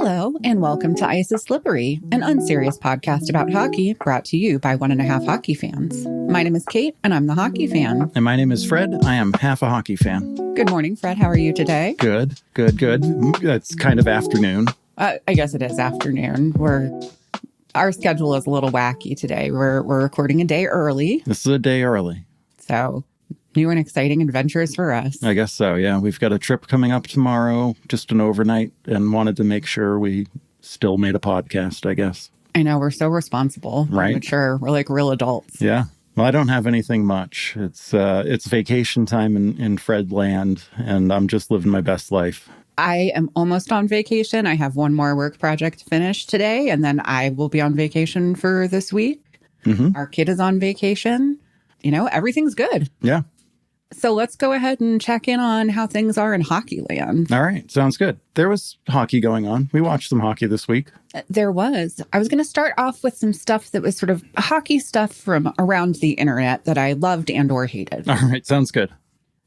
Hello, and welcome to Ice is Slippery, an unserious podcast about hockey brought to you by 1.5 hockey fans. My name is Kate, and I'm the hockey fan. And my name is Fred. I am half a hockey fan. Good morning, Fred. How are you today? Good. It's kind of afternoon. I guess it is afternoon. Our schedule is a little wacky today. We're recording a day early. This is a day early. So, new and exciting adventures for us. I guess so, yeah. We've got a trip coming up tomorrow, just an overnight, and wanted to make sure we still made a podcast, I guess. I know, we're so responsible. Right. Mature. We're like real adults. Yeah. Well, I don't have anything much. It's vacation time in Fred land, and I'm just living my best life. I am almost on vacation. I have one more work project to finish today, and then I will be on vacation for this week. Mm-hmm. Our kid is on vacation. You know, everything's good. Yeah. So let's go ahead and check in on how things are in hockey land. All right. Sounds good. There was hockey going on. We watched some hockey this week. There was. I was going to start off with some stuff that was sort of hockey stuff from around the internet that I loved and or hated. All right. Sounds good.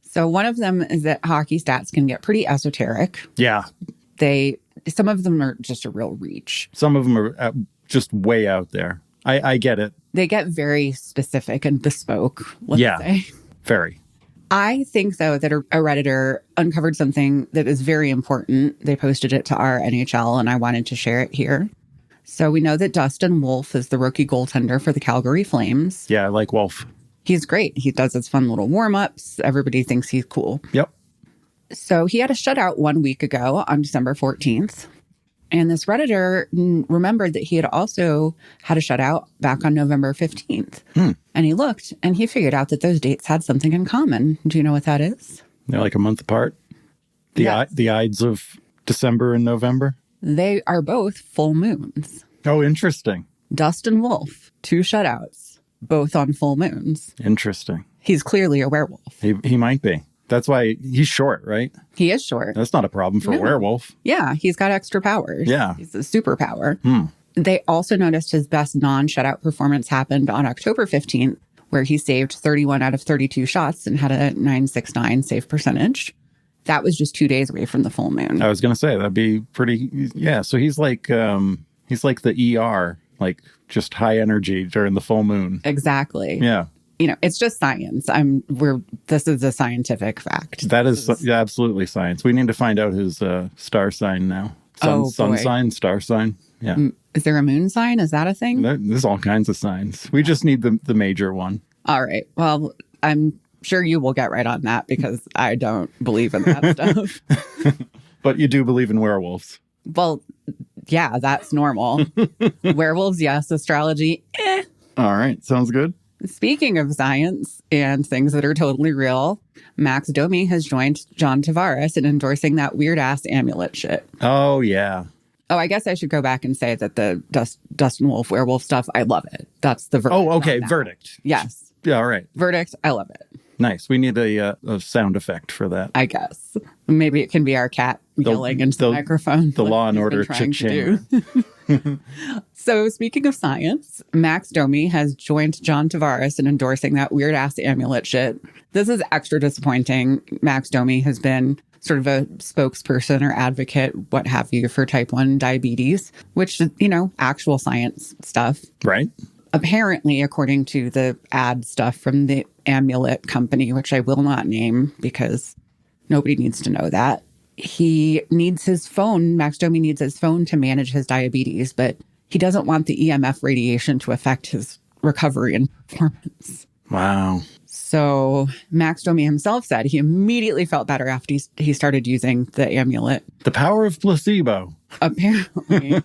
So one of them is that hockey stats can get pretty esoteric. Yeah. Some of them are just a real reach. Some of them are just way out there. I get it. They get very specific and bespoke, let's say. Very. I think, though, that a Redditor uncovered something that is very important. They posted it to our NHL, and I wanted to share it here. So we know that Dustin Werewolf is the rookie goaltender for the Calgary Flames. Yeah, I like Wolf. He's great. He does his fun little warm-ups. Everybody thinks he's cool. Yep. So he had a shutout 1 week ago on December 14th. And this Redditor remembered that he had also had a shutout back on November 15th. And he looked and he figured out that those dates had something in common. Do you know what that is? They're like a month apart. The Ides of December and November? They are both full moons. Oh, interesting. Dustin Werewolf, 2 shutouts, both on full moons. Interesting. He's clearly a werewolf. He might be. That's why he's short, right? He is short. That's not a problem for a werewolf. Yeah, he's got extra powers. Yeah. He's a superpower. They also noticed his best non-shutout performance happened on October 15th, where he saved 31 out of 32 shots and had a .969 save percentage. That was just 2 days away from the full moon. I was going to say, that'd be pretty... Yeah, so he's like the ER, like just high energy during the full moon. Exactly. Yeah. You know, it's just science. This is a scientific fact. That is absolutely science. We need to find out his star sign now. Sun sign, star sign. Yeah. Is there a moon sign? Is that a thing? There's all kinds of signs. We just need the major one. All right. Well, I'm sure you will get right on that because I don't believe in that stuff. But you do believe in werewolves. Well, yeah, that's normal. Werewolves, yes. Astrology, eh. All right. Sounds good. Speaking of science and things that are totally real, Max Domi has joined John Tavares in endorsing that weird-ass amulet shit. Oh, yeah. Oh, I guess I should go back and say that the Dustin Werewolf stuff, I love it. That's the verdict. Oh, okay. Verdict. Yes. Yeah, all right. Verdict, I love it. Nice. We need a sound effect for that. I guess. Maybe it can be our cat yelling into the microphone. The Law and Order chick-chain. So speaking of science, Max Domi has joined John Tavares in endorsing that weird-ass amulet shit. This is extra disappointing. Max Domi has been sort of a spokesperson or advocate, what have you, for type 1 diabetes, which is, actual science stuff. Right. Apparently, according to the ad stuff from the amulet company, which I will not name because nobody needs to know that, he needs his phone, Max Domi needs his phone to manage his diabetes, but he doesn't want the EMF radiation to affect his recovery and performance. Wow. So Max Domi himself said he immediately felt better after he started using the amulet. The power of placebo. Apparently.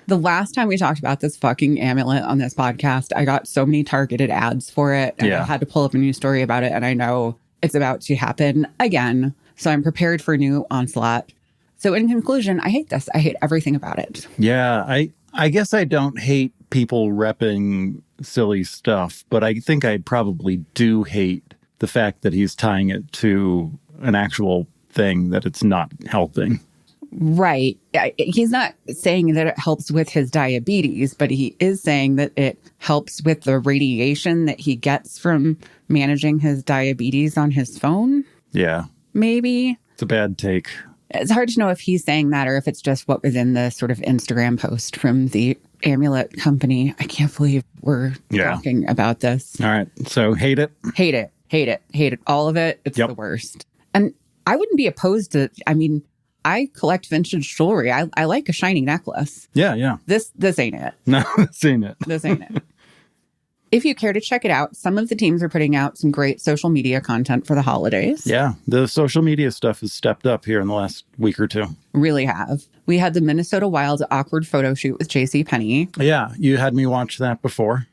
The last time we talked about this fucking amulet on this podcast, I got so many targeted ads for it. And I had to pull up a new story about it. And I know it's about to happen again. So I'm prepared for a new onslaught. So in conclusion, I hate this. I hate everything about it. Yeah, I guess I don't hate people repping silly stuff, but I think I probably do hate the fact that he's tying it to an actual thing that it's not helping. Right. He's not saying that it helps with his diabetes, but he is saying that it helps with the radiation that he gets from managing his diabetes on his phone. Yeah. Maybe. It's a bad take. It's hard to know if he's saying that or if it's just what was in the sort of Instagram post from the amulet company. I can't believe we're talking about this. All right. So hate it. Hate it. Hate it. Hate it. All of it. It's the worst. And I wouldn't be opposed to, I mean, I collect vintage jewelry. I like a shiny necklace. Yeah, yeah. This ain't it. No, this ain't it. This ain't it. If you care to check it out, some of the teams are putting out some great social media content for the holidays. Yeah, the social media stuff has stepped up here in the last week or two. Really have. We had the Minnesota Wild awkward photo shoot with JCPenney. Yeah, you had me watch that before.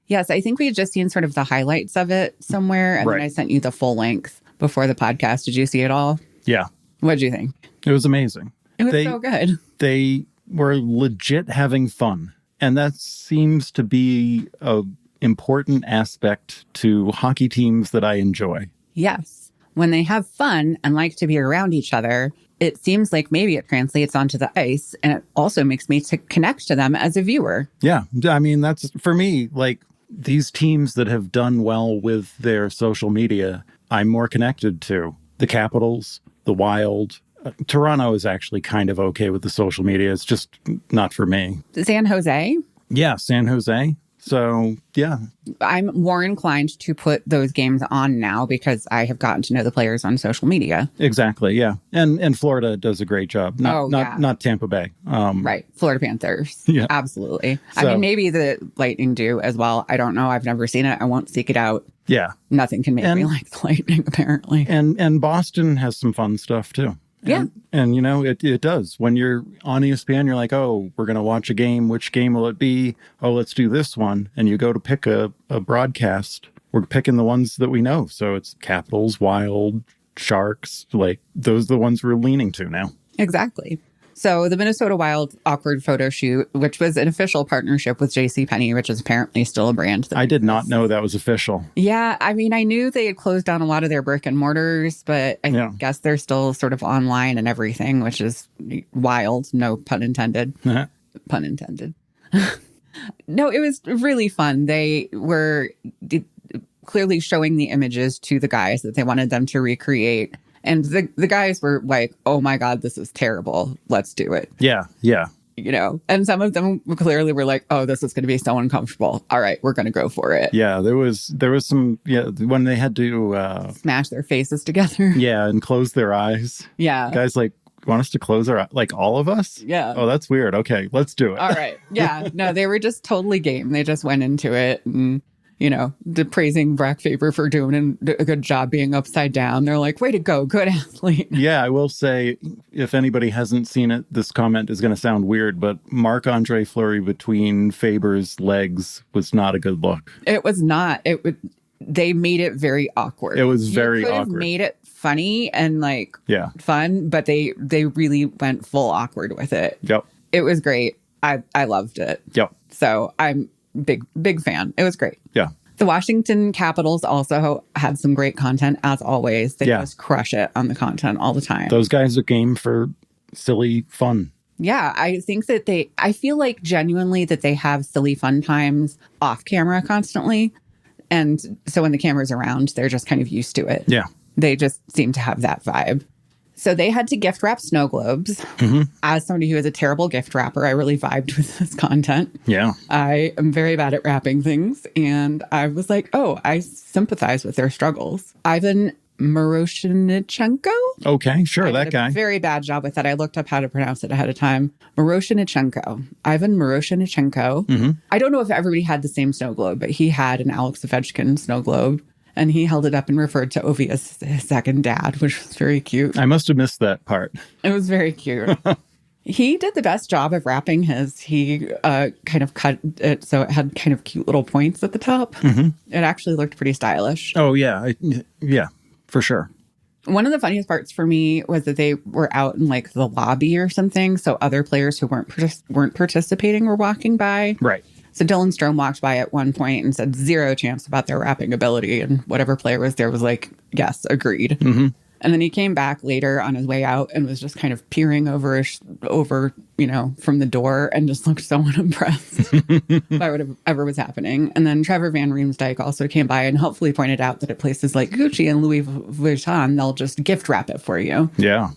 Yes, I think we had just seen sort of the highlights of it somewhere, and then I sent you the full length before the podcast. Did you see it all? Yeah. What did you think? It was amazing. It was so good. They were legit having fun, and that seems to be a important aspect to hockey teams that I enjoy. Yes. When they have fun and like to be around each other, it seems like maybe it translates onto the ice, and it also makes me to connect to them as a viewer. Yeah. I mean, that's for me, like these teams that have done well with their social media, I'm more connected to. The Capitals, the Wild. Toronto is actually kind of okay with the social media. It's just not for me. San Jose? Yeah, San Jose. So, yeah. I'm more inclined to put those games on now because I have gotten to know the players on social media. Exactly, yeah. And Florida does a great job. Not Tampa Bay. Right. Florida Panthers. Yeah. Absolutely. So, I mean, maybe the Lightning do as well. I don't know. I've never seen it. I won't seek it out. Yeah. Nothing can make me like the Lightning, apparently. And Boston has some fun stuff, too. Yeah. And you know, it does. When you're on ESPN, you're like, oh, we're going to watch a game. Which game will it be? Oh, let's do this one. And you go to pick a broadcast. We're picking the ones that we know. So it's Capitals, Wild, Sharks. Like, those are the ones we're leaning to now. Exactly. So the Minnesota Wild awkward photo shoot, which was an official partnership with JCPenney, which is apparently still a brand. I did not know that was official. Yeah. I mean, I knew they had closed down a lot of their brick and mortars, but I guess they're still sort of online and everything, which is wild. No pun intended. Pun intended. No, it was really fun. They were clearly showing the images to the guys that they wanted them to recreate. And the guys were like, oh, my God, this is terrible. Let's do it. Yeah. Yeah. You know, and some of them clearly were like, oh, this is going to be so uncomfortable. All right, we're going to go for it. Yeah, there was some, when they had to smash their faces together. Yeah, and close their eyes. Yeah. Guys like, want us to close our eyes? Like all of us? Yeah. Oh, that's weird. Okay, let's do it. All right. Yeah. No, they were just totally game. They just went into it and, you know, praising Brock Faber for doing a good job being upside down. They're like, way to go. Good athlete. Yeah, I will say, if anybody hasn't seen it, this comment is going to sound weird, but Marc-Andre Fleury between Faber's legs was not a good look. It was not. They made it very awkward. It was very awkward. awkward. Made it funny and fun, but they really went full awkward with it. Yep. It was great. I loved it. Yep. So I'm big fan. It was great. Yeah. The Washington Capitals also had some great content, as always. They just crush it on the content all the time. Those guys are game for silly fun. Yeah, I think that I feel like genuinely that they have silly fun times off camera constantly. And so when the camera's around, they're just kind of used to it. Yeah. They just seem to have that vibe. So they had to gift wrap snow globes. Mm-hmm. As somebody who is a terrible gift wrapper, I really vibed with this content. Yeah. I am very bad at wrapping things. And I was like, oh, I sympathize with their struggles. Ivan Miroshnichenko? Okay, sure, I that did guy. A very bad job with that. I looked up how to pronounce it ahead of time. Miroshnichenko. Ivan Miroshnichenko. Mm-hmm. I don't know if everybody had the same snow globe, but he had an Alex Ovechkin snow globe. And he held it up and referred to Ovi as his second dad, which was very cute. I must have missed that part. It was very cute. He did the best job of wrapping his. He kind of cut it so it had kind of cute little points at the top. Mm-hmm. It actually looked pretty stylish. Oh, yeah. Yeah, for sure. One of the funniest parts for me was that they were out in like the lobby or something. So other players who weren't participating were walking by. Right. So Dylan Strome walked by at one point and said 0 chance about their wrapping ability. And whatever player was there was like, yes, agreed. Mm-hmm. And then he came back later on his way out and was just kind of peering over, you know, from the door and just looked so unimpressed by whatever was happening. And then Trevor Van Riemsdyk also came by and helpfully pointed out that at places like Gucci and Louis Vuitton, they'll just gift wrap it for you. Yeah.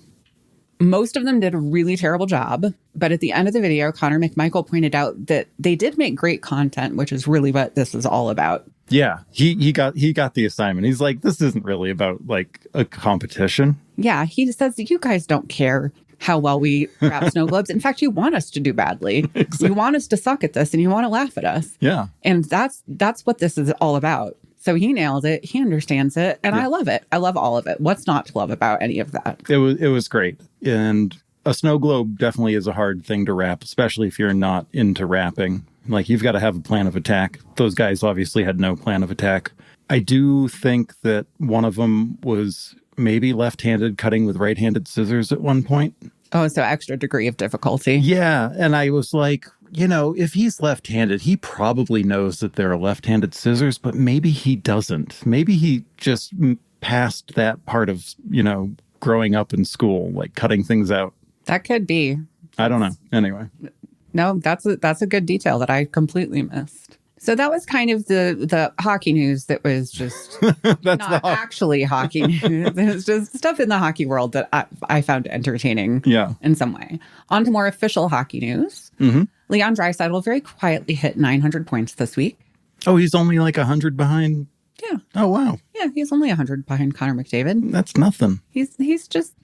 Most of them did a really terrible job. But at the end of the video, Connor McMichael pointed out that they did make great content, which is really what this is all about. Yeah, he got the assignment. He's like, this isn't really about like a competition. Yeah, he says, you guys don't care how well we wrap snow globes. In fact, you want us to do badly. Exactly. You want us to suck at this and you want to laugh at us. Yeah. And that's what this is all about. So he nailed it. He understands it. And I love it. I love all of it. What's not to love about any of that? It was great. And a snow globe definitely is a hard thing to wrap, especially if you're not into wrapping. Like, you've got to have a plan of attack. Those guys obviously had no plan of attack. I do think that one of them was maybe left-handed, cutting with right-handed scissors at one point. Oh, so extra degree of difficulty. Yeah. And I was like, if he's left-handed, he probably knows that there are left-handed scissors, but maybe he doesn't. Maybe he just passed that part of, growing up in school, like cutting things out. That could be. I don't know. Anyway. No, that's a good detail that I completely missed. So that was kind of the hockey news that was just not actually hockey news. It was just stuff in the hockey world that I found entertaining in some way. On to more official hockey news. Mm-hmm. Leon Draisaitl very quietly hit 900 points this week. Oh, he's only like 100 behind? Yeah. Oh, wow. Yeah, he's only 100 behind Connor McDavid. That's nothing. He's just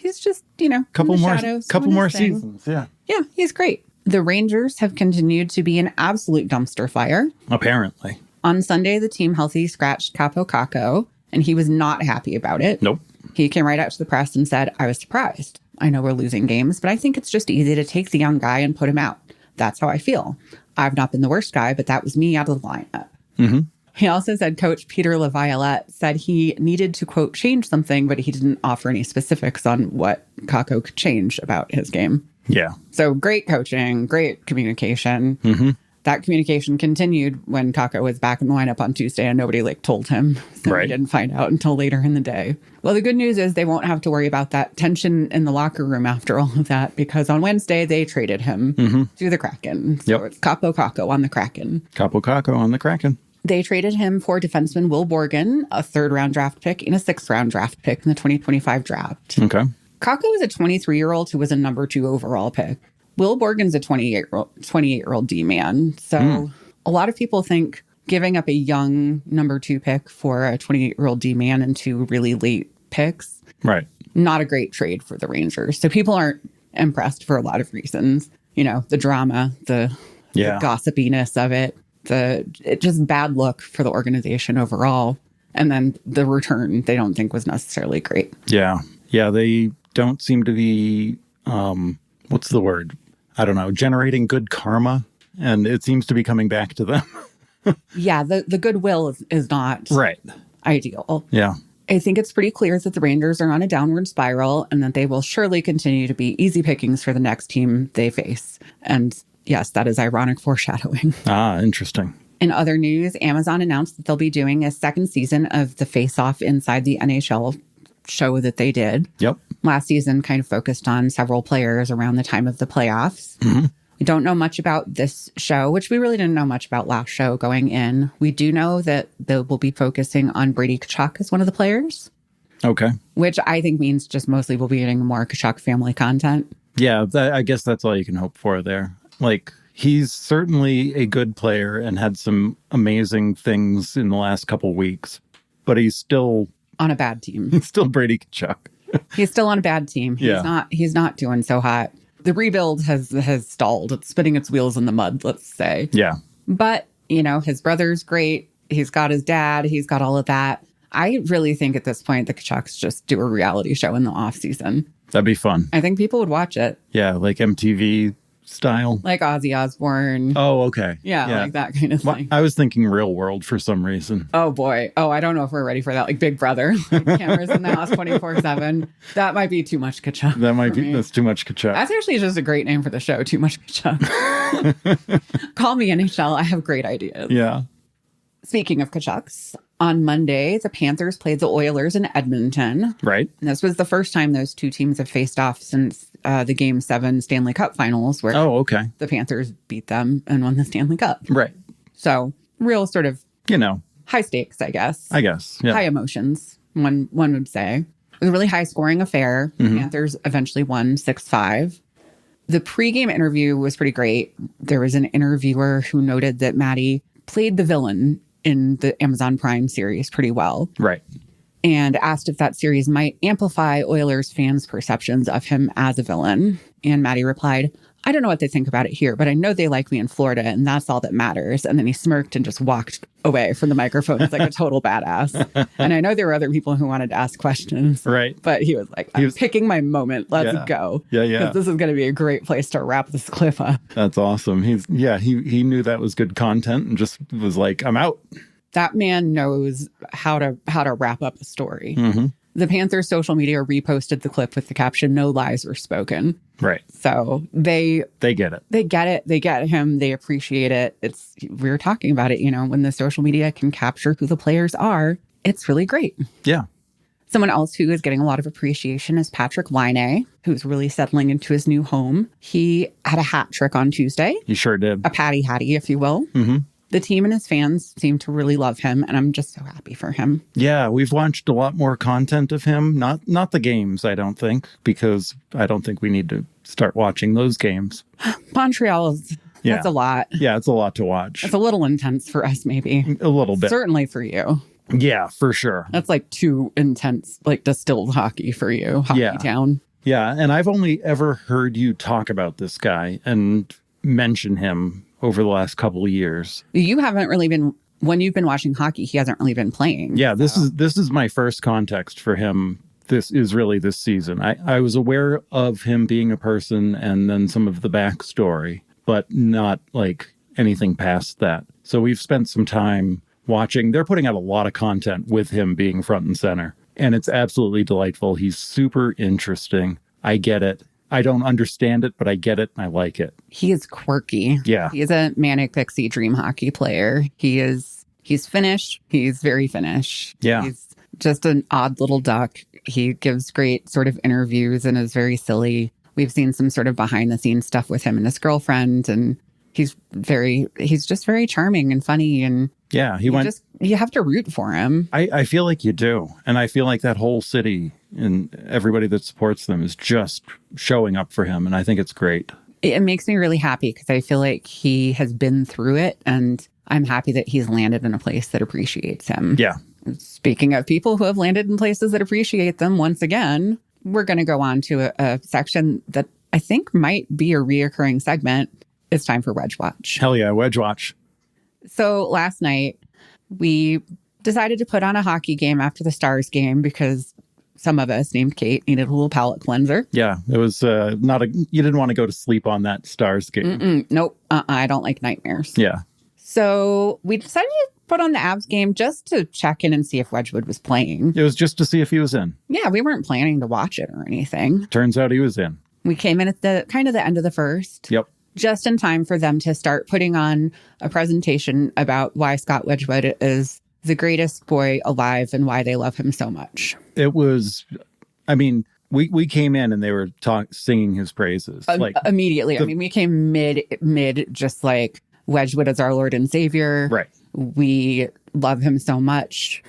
couple more seasons. Yeah. Yeah, he's great. The Rangers have continued to be an absolute dumpster fire. Apparently. On Sunday, the team healthy scratched Capo Caco, and he was not happy about it. Nope. He came right out to the press and said, I was surprised. I know we're losing games, but I think it's just easy to take the young guy and put him out. That's how I feel. I've not been the worst guy, but that was me out of the lineup. Mm-hmm. He also said Coach Peter Laviolette said he needed to, quote, change something, but he didn't offer any specifics on what Caco could change about his game. Yeah. So great coaching, great communication. Mm-hmm. That communication continued when Caco was back in the lineup on Tuesday and nobody told him. So he didn't find out until later in the day. Well, the good news is they won't have to worry about that tension in the locker room after all of that, because on Wednesday they traded him to the Kraken. So it's Capo Caco on the Kraken. Capo Caco on the Kraken. They traded him for defenseman Will Borgen, a third-round draft pick, and a sixth-round draft pick in the 2025 draft. Okay. Caco is a 23-year-old who was a number 2 overall pick. Will Borgen's a 28-year-old D-man. So a lot of people think giving up a young number 2 pick for a 28-year-old D-man and 2 really late picks, not a great trade for the Rangers. So people aren't impressed for a lot of reasons. The drama, the gossipiness of it. It just bad look for the organization overall. And then the return they don't think was necessarily great. Yeah. Yeah. They don't seem to be, what's the word? I don't know, generating good karma. And it seems to be coming back to them. Yeah. The goodwill is not ideal. Yeah. I think it's pretty clear that the Rangers are on a downward spiral and that they will surely continue to be easy pickings for the next team they face. And yes, that is ironic foreshadowing. Ah, interesting. In other news, Amazon announced that they'll be doing a second season of the Face Off Inside the NHL show that they did. Yep. Last season kind of focused on several players around the time of the playoffs. Mm-hmm. We don't know much about this show, which we really didn't know much about last show going in. We do know that they will be focusing on Brady Tkachuk as one of the players. Okay. Which I think means just mostly we'll be getting more Tkachuk family content. Yeah, I guess that's all you can hope for there. Like, he's certainly a good player and had some amazing things in the last couple weeks, but he's still on a bad team. He's still Brady Tkachuk. He's still on a bad team. He's not doing so hot. The rebuild has stalled. It's spinning its wheels in the mud, let's say. Yeah. But, his brother's great. He's got his dad. He's got all of that. I really think at this point, the Tkachuks just do a reality show in the off season. That'd be fun. I think people would watch it. Yeah, like MTV style. Like Ozzy Osbourne. Oh, okay. Yeah, like that kind of thing. I was thinking Real World for some reason. Oh, boy. Oh, I don't know if we're ready for that. Like Big Brother. Like cameras in the house 24/7. That might be too much Tkachuk. That's too much Tkachuk. That's actually just a great name for the show. Too much Tkachuk. Call me NHL. I have great ideas. Yeah. Speaking of Tkachuks, on Monday, the Panthers played the Oilers in Edmonton. Right. And this was the first time those two teams have faced off since the Game 7 Stanley Cup finals, where the Panthers beat them and won the Stanley Cup. Right. So real sort of, high stakes, I guess. Yeah. High emotions, one would say. It was a really high-scoring affair. Panthers eventually won 6-5. The pregame interview was pretty great. There was an interviewer who noted that Maddie played the villain in the Amazon Prime series pretty well. Right. And asked if that series might amplify Oilers fans' perceptions of him as a villain. And Maddie replied, I don't know what they think about it here, but I know they like me in Florida, and that's all that matters. And then he smirked and just walked away from the microphone. He's like a total badass. And I know there were other people who wanted to ask questions. Right. But he was like, I'm picking my moment. Let's go. Yeah. Because this is going to be a great place to wrap this clip up. That's awesome. He knew that was good content and just was like, I'm out. That man knows how to wrap up a story. Mm-hmm. The Panthers social media reposted the clip with the caption, "No lies were spoken." Right. So they get it. They get it. They get him. They appreciate it. We were talking about it, when the social media can capture who the players are, it's really great. Yeah. Someone else who is getting a lot of appreciation is Patrick Laine, who's really settling into his new home. He had a hat trick on Tuesday. He sure did. A patty hattie, if you will. Mm-hmm. The team and his fans seem to really love him, and I'm just so happy for him. Yeah, we've watched a lot more content of him. Not the games, I don't think, because I don't think we need to start watching those games. Montreal's, that's a lot. Yeah, it's a lot to watch. It's a little intense for us, maybe. A little bit. Certainly for you. Yeah, for sure. That's like too intense, like distilled hockey for you, Hockey Town. Yeah, and I've only ever heard you talk about this guy and mention him over the last couple of years. You haven't really been, when you've been watching hockey, he hasn't really been playing. Yeah, this is my first context for him. This is really this season. I was aware of him being a person and then some of the backstory, but not like anything past that. So we've spent some time watching. They're putting out a lot of content with him being front and center, and it's absolutely delightful. He's super interesting. I get it. I don't understand it, but I get it and I like it. He is quirky. Yeah. He is a manic pixie dream hockey player. He's Finnish. He's very Finnish. Yeah. He's just an odd little duck. He gives great sort of interviews and is very silly. We've seen some sort of behind the scenes stuff with him and his girlfriend, and he's just very charming and funny, and yeah, you have to root for him. I feel like you do. And I feel like that whole city and everybody that supports them is just showing up for him. And I think it's great. It makes me really happy because I feel like he has been through it, and I'm happy that he's landed in a place that appreciates him. Yeah. Speaking of people who have landed in places that appreciate them, once again, we're going to go on to a section that I think might be a reoccurring segment. It's time for Wedge Watch. Hell yeah, Wedge Watch. So last night, we decided to put on a hockey game after the Stars game because some of us named Kate needed a little palate cleanser. Yeah, it was you didn't want to go to sleep on that Stars game. Nope. I don't like nightmares. Yeah. So we decided to put on the Avs game just to check in and see if Wedgewood was playing. It was just to see if he was in. Yeah, we weren't planning to watch it or anything. Turns out he was in. We came in at the end of the first. Yep. Just in time for them to start putting on a presentation about why Scott Wedgewood is the greatest boy alive and why they love him so much. It was, I mean, we came in and they were singing his praises. Immediately. We came mid, just like, Wedgewood is our Lord and Savior. Right. We love him so much.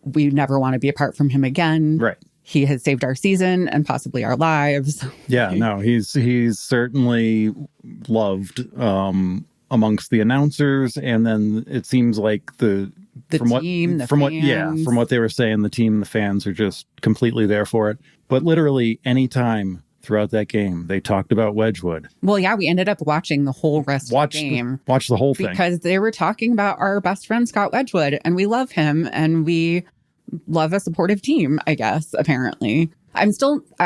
We never want to be apart from him again. Right. He has saved our season and possibly our lives. Yeah, no, he's certainly loved amongst the announcers, and then it seems like from what they were saying, the team and the fans are just completely there for it. But literally any time throughout that game, they talked about Wedgewood. Well, yeah, we ended up watching the whole rest of the game. Watch the whole thing. Because they were talking about our best friend, Scott Wedgewood, and we love him, and we love a supportive team, I guess, apparently. I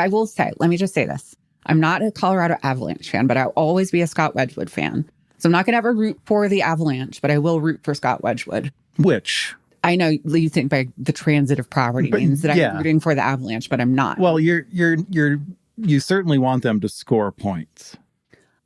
will say, let me just say this. I'm not a Colorado Avalanche fan, but I'll always be a Scott Wedgewood fan. So I'm not going to ever root for the Avalanche, but I will root for Scott Wedgewood. Which? I know you think by the transitive property means that I'm rooting for the Avalanche, but I'm not. Well, you certainly want them to score points.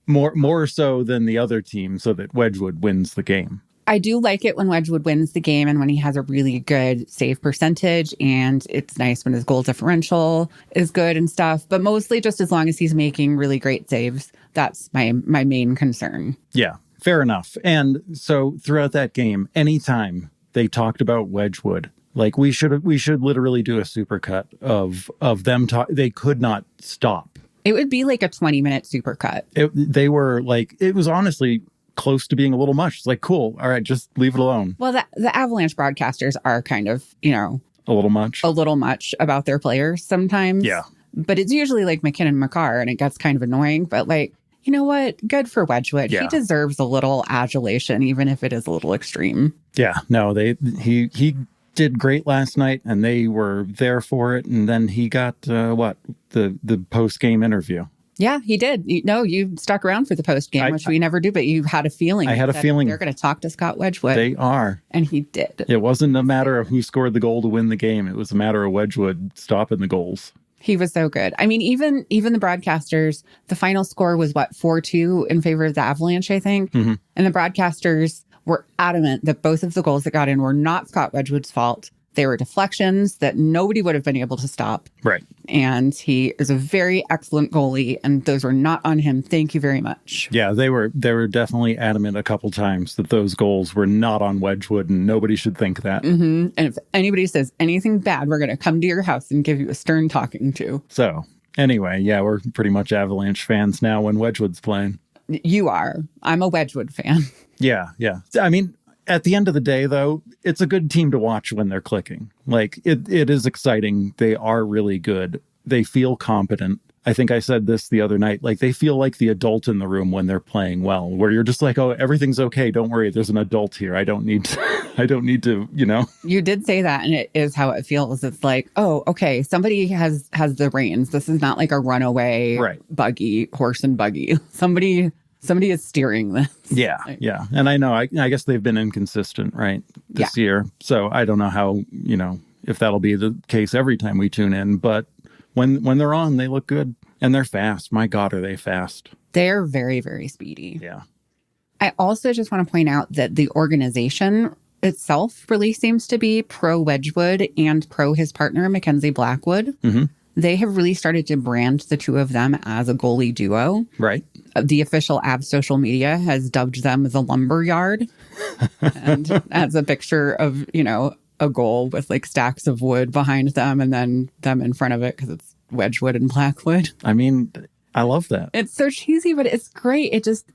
More so than the other team so that Wedgewood wins the game. I do like it when Wedgewood wins the game and when he has a really good save percentage, and it's nice when his goal differential is good and stuff, but mostly just as long as he's making really great saves. That's my main concern. Yeah, fair enough. And so throughout that game, anytime they talked about Wedgewood, Like we should literally do a supercut of them they could not stop. It would be like a 20-minute supercut. They were like, it was honestly close to being a little much. It's like, cool, all right, just leave it alone. Well, the Avalanche broadcasters are kind of, a little much about their players sometimes. Yeah. But it's usually like McKinnon McCarr, and it gets kind of annoying. But like, you know what? Good for Wedgewood. Yeah. He deserves a little adulation, even if it is a little extreme. Yeah. No, he did great last night, and they were there for it. And then he got the post-game interview. Yeah, he did. You stuck around for the post-game, which we never do, but you had a feeling. I had a feeling. They're going to talk to Scott Wedgewood. They are. And he did. It wasn't a matter of who scored the goal to win the game. It was a matter of Wedgewood stopping the goals. He was so good. I mean, even the broadcasters, the final score was 4-2 in favor of the Avalanche, I think. Mm-hmm. And the broadcasters were adamant that both of the goals that got in were not Scott Wedgewood's fault. They were deflections that nobody would have been able to stop. Right. And he is a very excellent goalie, and those were not on him. Thank you very much. Yeah, they were definitely adamant a couple times that those goals were not on Wedgewood, and nobody should think that. Mm-hmm. And if anybody says anything bad, we're going to come to your house and give you a stern talking to. So anyway, yeah, we're pretty much Avalanche fans now when Wedgewood's playing. You are. I'm a Wedgewood fan. Yeah. I mean, at the end of the day, though, it's a good team to watch when they're clicking. Like, it is exciting. They are really good. They feel competent. I think I said this the other night. Like, they feel like the adult in the room when they're playing well, where you're just like, oh, everything's okay. Don't worry. There's an adult here. I don't need to, You did say that, and it is how it feels. It's like, oh, okay, somebody has the reins. This is not like a runaway buggy, horse and buggy. Somebody is steering this. Yeah. And I know, I guess they've been inconsistent, right, this year. So I don't know how, if that'll be the case every time we tune in. But when they're on, they look good. And they're fast. My God, are they fast. They're very, very speedy. Yeah. I also just want to point out that the organization itself really seems to be pro Wedgewood and pro his partner, Mackenzie Blackwood. Mm-hmm. They have really started to brand the two of them as a goalie duo. Right. The official Avs social media has dubbed them the Lumberyard. And has a picture of, a goal with like stacks of wood behind them and then them in front of it because it's Wedgewood and Blackwood. I mean, I love that. It's so cheesy, but it's great. It just,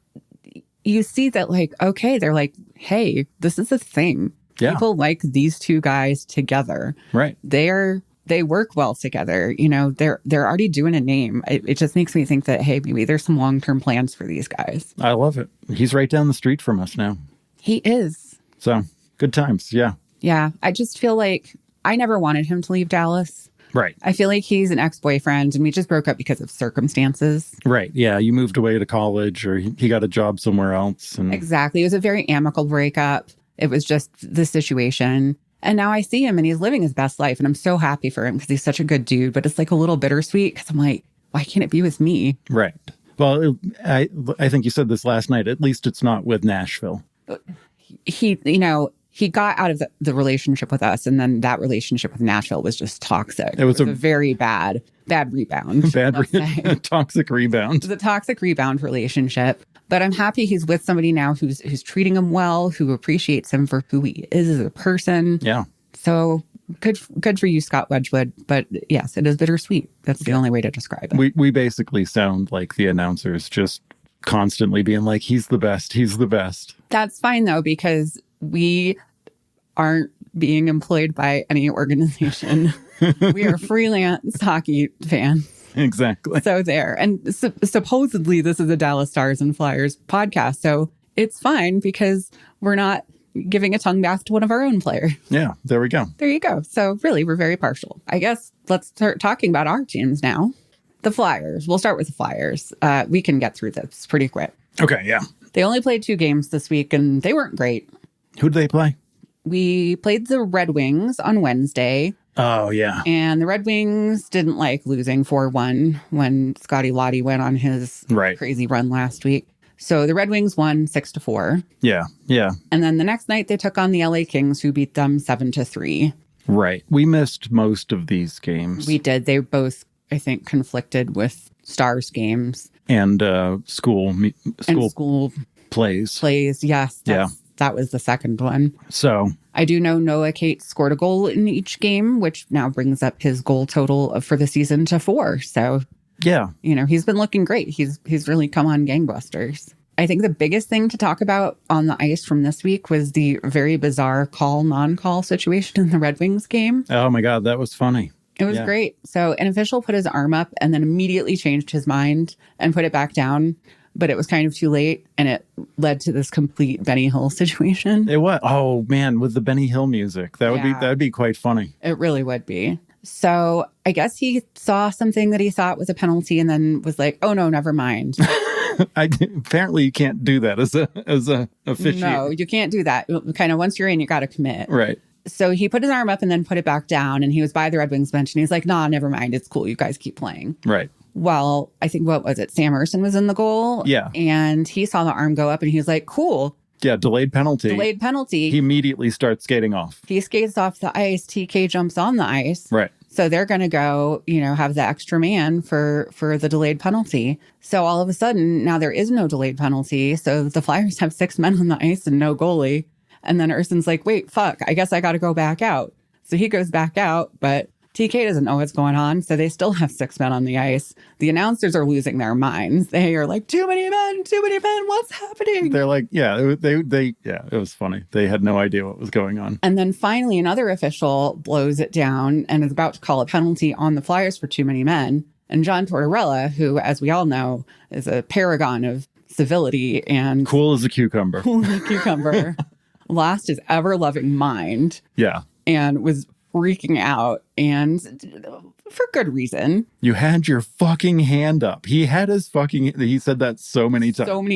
you see that like, okay, they're like, hey, this is a thing. Yeah. People like these two guys together. Right. They work well together. They're already doing a name. It just makes me think that, hey, maybe there's some long-term plans for these guys. I love it. He's right down the street from us now. He is. So good times. Yeah. Yeah. I just feel like I never wanted him to leave Dallas. Right. I feel like he's an ex-boyfriend and we just broke up because of circumstances. Right. Yeah. You moved away to college or he got a job somewhere else. Exactly. It was a very amicable breakup. It was just the situation. And now I see him and he's living his best life. And I'm so happy for him because he's such a good dude. But it's like a little bittersweet because I'm like, why can't it be with me? Right. Well, I think you said this last night. At least it's not with Nashville. He got out of the relationship with us. And then that relationship with Nashville was just toxic. It was a very bad rebound. Toxic rebound. It was a toxic rebound relationship. But I'm happy he's with somebody now who's treating him well, who appreciates him for who he is as a person. Yeah. So good for you, Scott Wedgewood. But yes, it is bittersweet. That's the only way to describe it. We basically sound like the announcers just constantly being like, he's the best. He's the best. That's fine, though, because we aren't being employed by any organization. We are freelance hockey fans. Exactly. So there. And supposedly this is a Dallas Stars and Flyers podcast. So it's fine because we're not giving a tongue bath to one of our own players. Yeah, there we go. There you go. So really, we're very partial. I guess let's start talking about our teams now. The Flyers. We'll start with the Flyers. We can get through this pretty quick. Okay, yeah. They only played 2 games this week and they weren't great. Who'd they play? We played the Red Wings on Wednesday. Oh, yeah. And the Red Wings didn't like losing 4-1 when Scotty Lottie went on his crazy run last week. So the Red Wings won 6-4. Yeah. And then the next night they took on the LA Kings, who beat them 7-3. Right. We missed most of these games. We did. They both, I think, conflicted with Stars games. And school plays. Yes. that was the second one. So I do know Noah Cates scored a goal in each game, which now brings up his goal total for the season to 4. So, yeah, he's been looking great. He's really come on gangbusters. I think the biggest thing to talk about on the ice from this week was the very bizarre non-call situation in the Red Wings game. Oh my God, that was funny. It was great. So an official put his arm up and then immediately changed his mind and put it back down. But it was kind of too late, and it led to this complete Benny Hill situation. It was. Oh man, with the Benny Hill music, that would be quite funny. It really would be. So I guess he saw something that he thought was a penalty, and then was like, "Oh no, never mind." Apparently, you can't do that as a officiant. No, you can't do that. Kind of once you're in, you got to commit. Right. So he put his arm up and then put it back down, and he was by the Red Wings bench, and he's like, "Nah, never mind. It's cool. You guys keep playing." Right. Well, I think, what was it? Sam Ersson was in the goal. Yeah. And he saw the arm go up and he was like, cool. Yeah, delayed penalty. Delayed penalty. He immediately starts skating off. He skates off the ice. TK jumps on the ice. Right. So they're going to go, have the extra man for the delayed penalty. So all of a sudden, now there is no delayed penalty. So the Flyers have 6 men on the ice and no goalie. And then Ersson's like, wait, fuck, I guess I got to go back out. So he goes back out, but TK doesn't know what's going on, so they still have 6 men on the ice. The announcers are losing their minds. They are like, too many men, what's happening? They're like, it was funny. They had no idea what was going on. And then finally, another official blows it down and is about to call a penalty on the Flyers for too many men. And John Tortorella, who, as we all know, is a paragon of civility and... Cool as a cucumber. Lost his ever-loving mind. Yeah. And was freaking out, and for good reason. You had your fucking hand up. He said that so many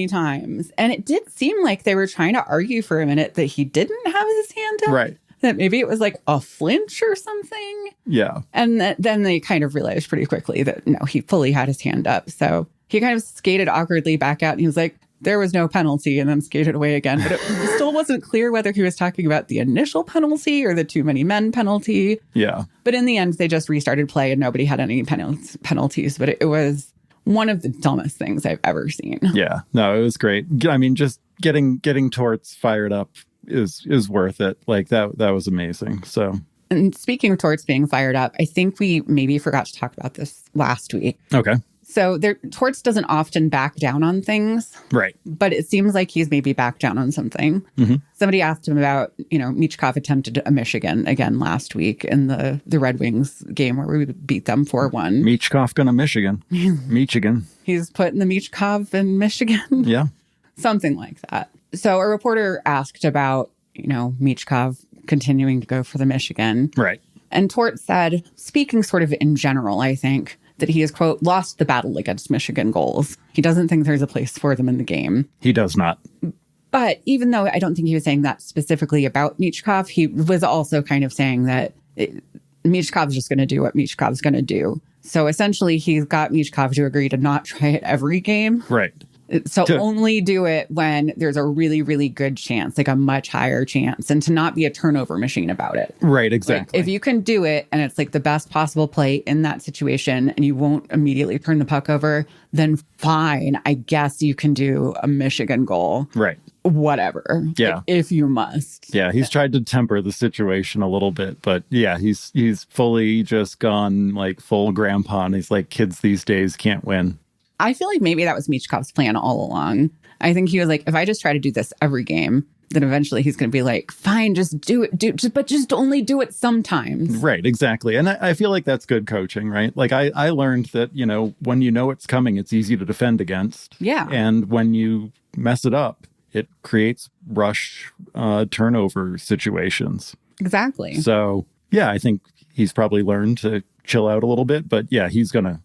times. And it did seem like they were trying to argue for a minute that he didn't have his hand up. Right. That maybe it was like a flinch or something. Yeah. And then they kind of realized pretty quickly that no, he fully had his hand up. So he kind of skated awkwardly back out and he was like, there was no penalty, and then skated away again. But it still wasn't clear whether he was talking about the initial penalty or the too many men penalty. Yeah. But in the end, they just restarted play and nobody had any penalties. But it was one of the dumbest things I've ever seen. Yeah. No, it was great. I mean, just getting Torts fired up is worth it. Like that was amazing. So. And speaking of Torts being fired up, I think we maybe forgot to talk about this last week. Okay. So Torts doesn't often back down on things. Right. But it seems like he's maybe backed down on something. Mm-hmm. Somebody asked him about, Michkov attempted a Michigan again last week in the Red Wings game where we beat them 4-1. Michkov gonna Michigan. Michigan. He's putting the Michkov in Michigan. Yeah. Something like that. So a reporter asked about, Michkov continuing to go for the Michigan. Right. And Torts said, speaking sort of in general, I think, that he has, quote, lost the battle against Michigan goals. He doesn't think there's a place for them in the game. He does not. But even though I don't think he was saying that specifically about Michkov, he was also kind of saying that Michkov's just going to do what Michkov's going to do. So essentially, he's got Michkov to agree to not try it every game. Right. So only do it when there's a really, really good chance, like a much higher chance, and to not be a turnover machine about it. Right, exactly. Like, if you can do it and it's like the best possible play in that situation and you won't immediately turn the puck over, then fine. I guess you can do a Michigan goal. Right. Whatever. Yeah. Like, if you must. Yeah, he's tried to temper the situation a little bit, but yeah, he's fully just gone like full grandpa, and he's like, kids these days can't win. I feel like maybe that was Michkov's plan all along. I think he was like, if I just try to do this every game, then eventually he's going to be like, fine, just do it. But just only do it sometimes. Right, exactly. And I feel like that's good coaching, right? Like I learned that, when you know it's coming, it's easy to defend against. Yeah. And when you mess it up, it creates rush turnover situations. Exactly. So, yeah, I think he's probably learned to chill out a little bit. But yeah, he's going to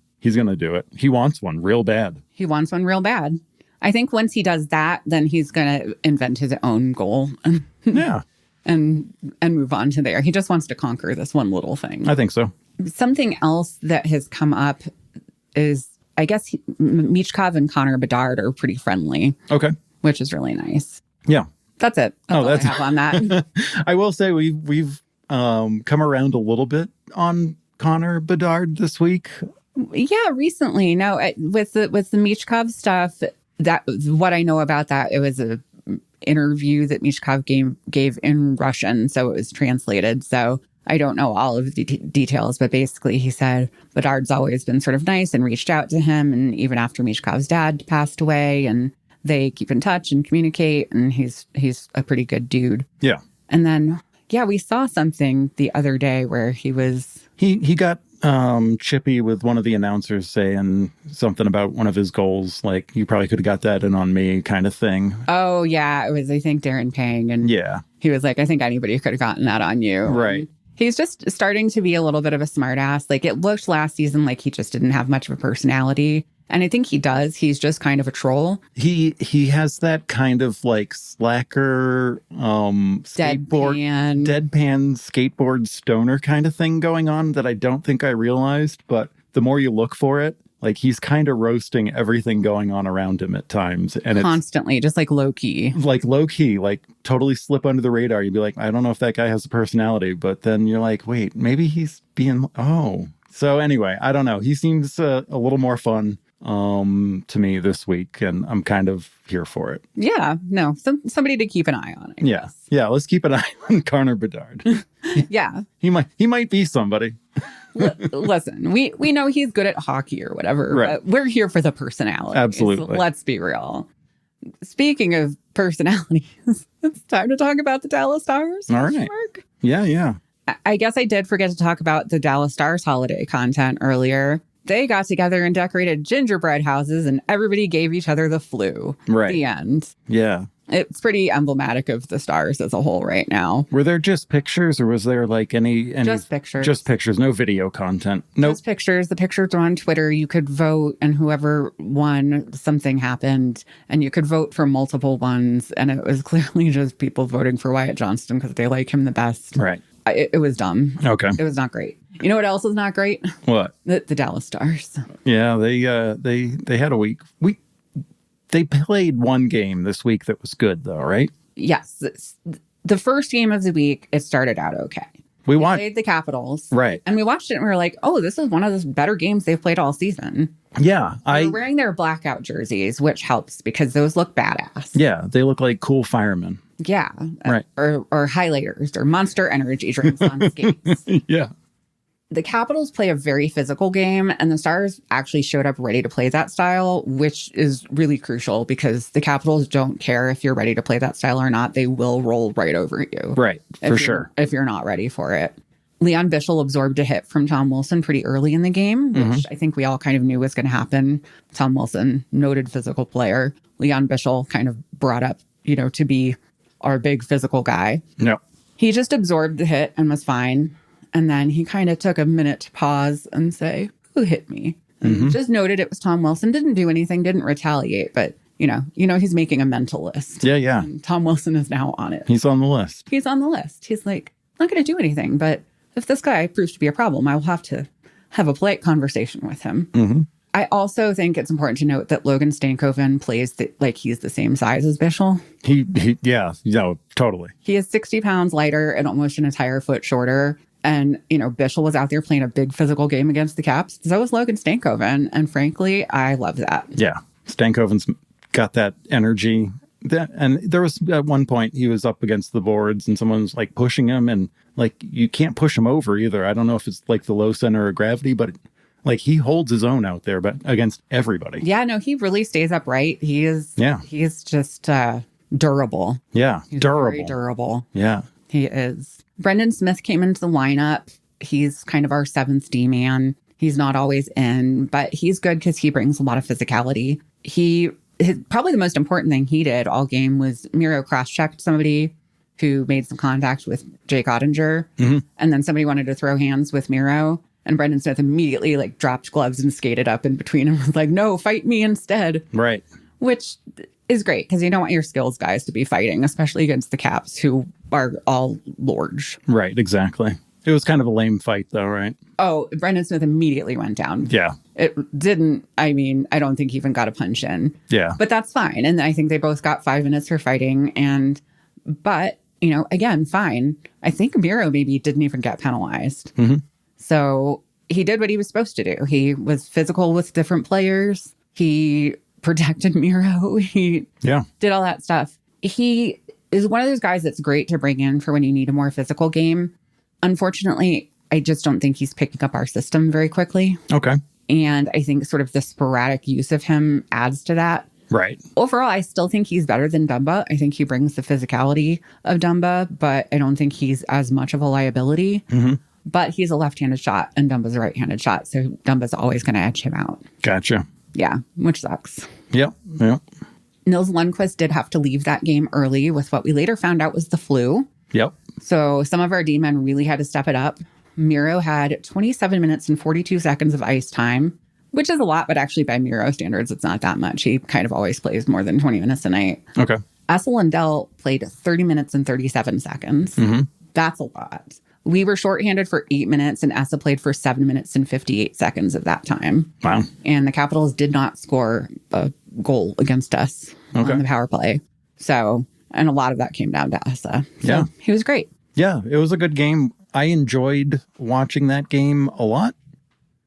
do it. He wants one real bad. I think once he does that, then he's going to invent his own goal. Yeah. And move on to there. He just wants to conquer this one little thing. I think so. Something else that has come up is, I guess, Michkov and Connor Bedard are pretty friendly. Okay. Which is really nice. Yeah. That's it. That's all I have on that. I will say we've come around a little bit on Connor Bedard this week. Yeah, recently. No, with the Michkov stuff, that what I know about that, it interview that Mishkov gave in Russian, so it was translated. So I don't know all of the details, but basically he said Bedard's always been sort of nice and reached out to him, and even after Mishkov's dad passed away, and they keep in touch and communicate, and he's a pretty good dude. Yeah. And then, yeah, we saw something the other day where he got chippy with one of the announcers saying something about one of his goals, like, you probably could have got that in on me kind of thing. Oh, yeah. It was, I think, Darren Pang. And yeah, he was like, I think anybody could have gotten that on you. Right. And he's just starting to be a little bit of a smartass. Like, it looked last season like he just didn't have much of a personality. And I think he does. He's just kind of a troll. He has that kind of like slacker, deadpan skateboard stoner kind of thing going on that I don't think I realized. But the more you look for it, like, he's kind of roasting everything going on around him at times. And constantly, just like low key. Like low key, like totally slip under the radar. You'd be like, I don't know if that guy has a personality. But then you're like, wait, maybe he's being, So anyway, I don't know. He seems a little more fun to me this week, and I'm kind of here for it. Yeah, no, somebody to keep an eye on. I guess. Yeah. Let's keep an eye on Connor Bedard. Yeah, he might be somebody. Listen, we know he's good at hockey or whatever, right. But we're here for the personality. Absolutely. So let's be real. Speaking of personalities, it's time to talk about the Dallas Stars. All right. Yeah. I guess I did forget to talk about the Dallas Stars holiday content earlier. They got together and decorated gingerbread houses, and everybody gave each other the flu. Right. The end. Yeah. It's pretty emblematic of the Stars as a whole right now. Were there just pictures, or was there like any just pictures? Just pictures, no video content. Nope. Just pictures. The pictures were on Twitter. You could vote, and whoever won, something happened, and you could vote for multiple ones. And it was clearly just people voting for Wyatt Johnston because they like him the best. Right. It was dumb. Okay. It was not great. You know what else is not great? What? The Dallas Stars. Yeah, they had a week. They played one game this week that was good, though, right? Yes. The first game of the week, it started out okay. We played the Capitals. Right. And we watched it and we were like, oh, this is one of the better games they've played all season. Yeah. They're wearing their blackout jerseys, which helps because those look badass. Yeah. They look like cool firemen. Yeah. Right. Or highlighters or Monster Energy drinks on skates. Yeah. The Capitals play a very physical game, and the Stars actually showed up ready to play that style, which is really crucial because the Capitals don't care if you're ready to play that style or not. They will roll right over you. Right, for sure. If you're not ready for it. Leon Bichel absorbed a hit from Tom Wilson pretty early in the game, which I think we all kind of knew was going to happen. Tom Wilson, noted physical player. Leon Bichel kind of brought up, to be our big physical guy. No. He just absorbed the hit and was fine. And then he kind of took a minute to pause and say, who hit me? And just noted it was Tom Wilson. Didn't do anything, didn't retaliate. But, he's making a mental list. Yeah. And Tom Wilson is now on it. He's on the list. He's on the list. He's like, I'm not going to do anything. But if this guy proves to be a problem, I will have to have a polite conversation with him. I also think it's important to note that Logan Stankoven plays like he's the same size as Bichel. Totally. He is 60 pounds lighter and almost an entire foot shorter. And, Bichel was out there playing a big physical game against the Caps. So was Logan Stankoven. And frankly, I love that. Yeah. Stankoven's got that energy. And there was at one point he was up against the boards and someone's like pushing him, and like you can't push him over either. I don't know if it's like the low center of gravity, but like he holds his own out there, but against everybody. Yeah, no, he really stays upright. He is. Yeah. He is just durable. Yeah. He's durable. very durable. Yeah. He is. Brendan Smith came into the lineup. He's kind of our seventh D man. He's not always in, but he's good because he brings a lot of physicality. Probably the most important thing he did all game was Miro cross-checked somebody who made some contact with Jake Ottinger. And then somebody wanted to throw hands with Miro. And Brendan Smith immediately dropped gloves and skated up in between and was like, no, fight me instead. Right. Which is great because you don't want your skills guys to be fighting, especially against the Caps who are all large. Right, exactly. It was kind of a lame fight though, right? Oh, Brendan Smith immediately went down. Yeah. It didn't, I don't think he even got a punch in. Yeah. But that's fine. And I think they both got 5 minutes for fighting. But, again, fine. I think Miro maybe didn't even get penalized. So he did what he was supposed to do. He was physical with different players. He protected Miro. He did all that stuff. He is one of those guys that's great to bring in for when you need a more physical game. Unfortunately, I just don't think he's picking up our system very quickly. Okay. And I think sort of the sporadic use of him adds to that. Right. Overall, I still think he's better than Dumba. I think he brings the physicality of Dumba, but I don't think he's as much of a liability. Mm-hmm. But he's a left-handed shot and Dumba's a right-handed shot. So Dumba's always going to edge him out. Gotcha. Yeah, which sucks. Yep. Yep. Nils Lundqvist did have to leave that game early with what we later found out was the flu. Yep. So some of our D-men really had to step it up. Miro had 27 minutes and 42 seconds of ice time, which is a lot, but actually by Miro standards, it's not that much. He kind of always plays more than 20 minutes a night. Okay. Esa Lindell played 30 minutes and 37 seconds. Mm-hmm. That's a lot. We were shorthanded for 8 minutes, and Esa played for 7 minutes and 58 seconds of that time. Wow. And the Capitals did not score a goal against us on the power play. So, and a lot of that came down to Esa. So Yeah. he was great. Yeah, it was a good game. I enjoyed watching that game a lot.